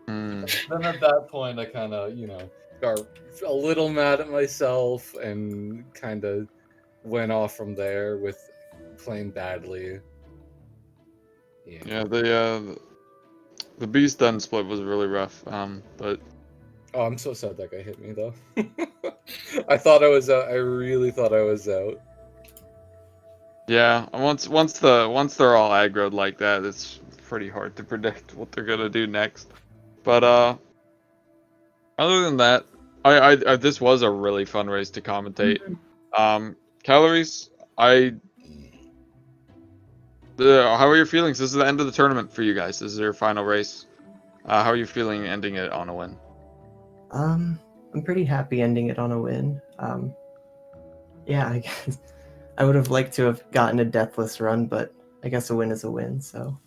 Mm. Then at that point, I kind of, got a little mad at myself and kind of went off from there with playing badly. Yeah, the Beast Done split was really rough, but... Oh, I'm so sad that guy hit me, though. I thought I was out. I really thought I was out. Yeah, once they're all aggroed like that, it's pretty hard to predict what they're gonna do next. But other than that, I this was a really fun race to commentate. Caliris, how are your feelings? This is the end of the tournament for you guys. This is your final race. How are you feeling ending it on a win? I'm pretty happy ending it on a win. Yeah, I guess I would have liked to have gotten a deathless run, but I guess a win is a win, so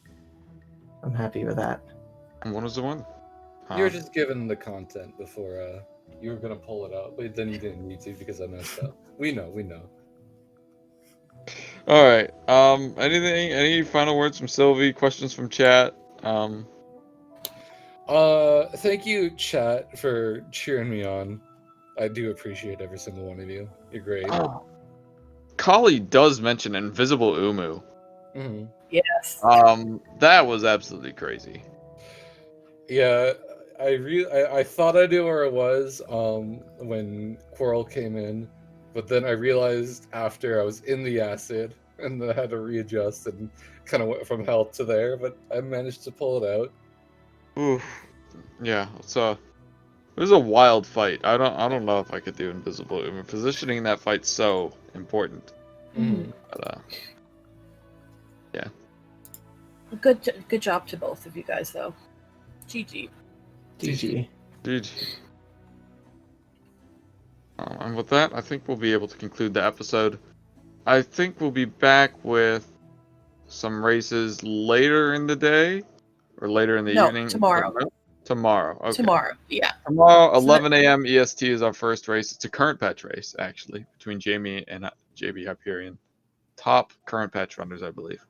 I'm happy with that. And what was the win? You were just given the content before you were gonna pull it out, but then you didn't need to because I messed up. We know. All right. Any final words from Sylvie? Questions from chat? Thank you, chat, for cheering me on. I do appreciate every single one of you. You're great. Kali does mention Invisible Umu. Mm-hmm. Yes. That was absolutely crazy. Yeah, I thought I knew where it was when Quarrel came in, but then I realized after I was in the acid and I had to readjust and kind of went from hell to there, but I managed to pull it out. Oof. Yeah, it was a wild fight. I don't know if I could do Invisible Umu. Positioning that fight's so important. Mm-hmm. But, yeah. Good job to both of you guys, though. GG. GG. GG. And with that, I think we'll be able to conclude the episode. I think we'll be back with some races later in the day, or later in the evening. Tomorrow. Tomorrow. Okay. Tomorrow. Yeah. Tomorrow, 11 a.m. EST is our first race. It's a current patch race, actually, between Jamie and JB Hyperion. Top current patch runners, I believe.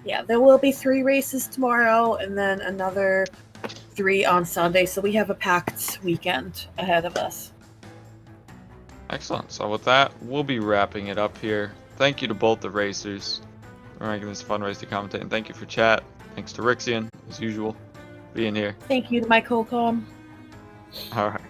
Yeah, there will be 3 races tomorrow, and then another 3 on Sunday. So we have a packed weekend ahead of us. Excellent. So with that, we'll be wrapping it up here. Thank you to both the racers for making this a fun race to commentate, and thank you for chat. Thanks to Rixian, as usual, being here. Thank you to my co-com. All right.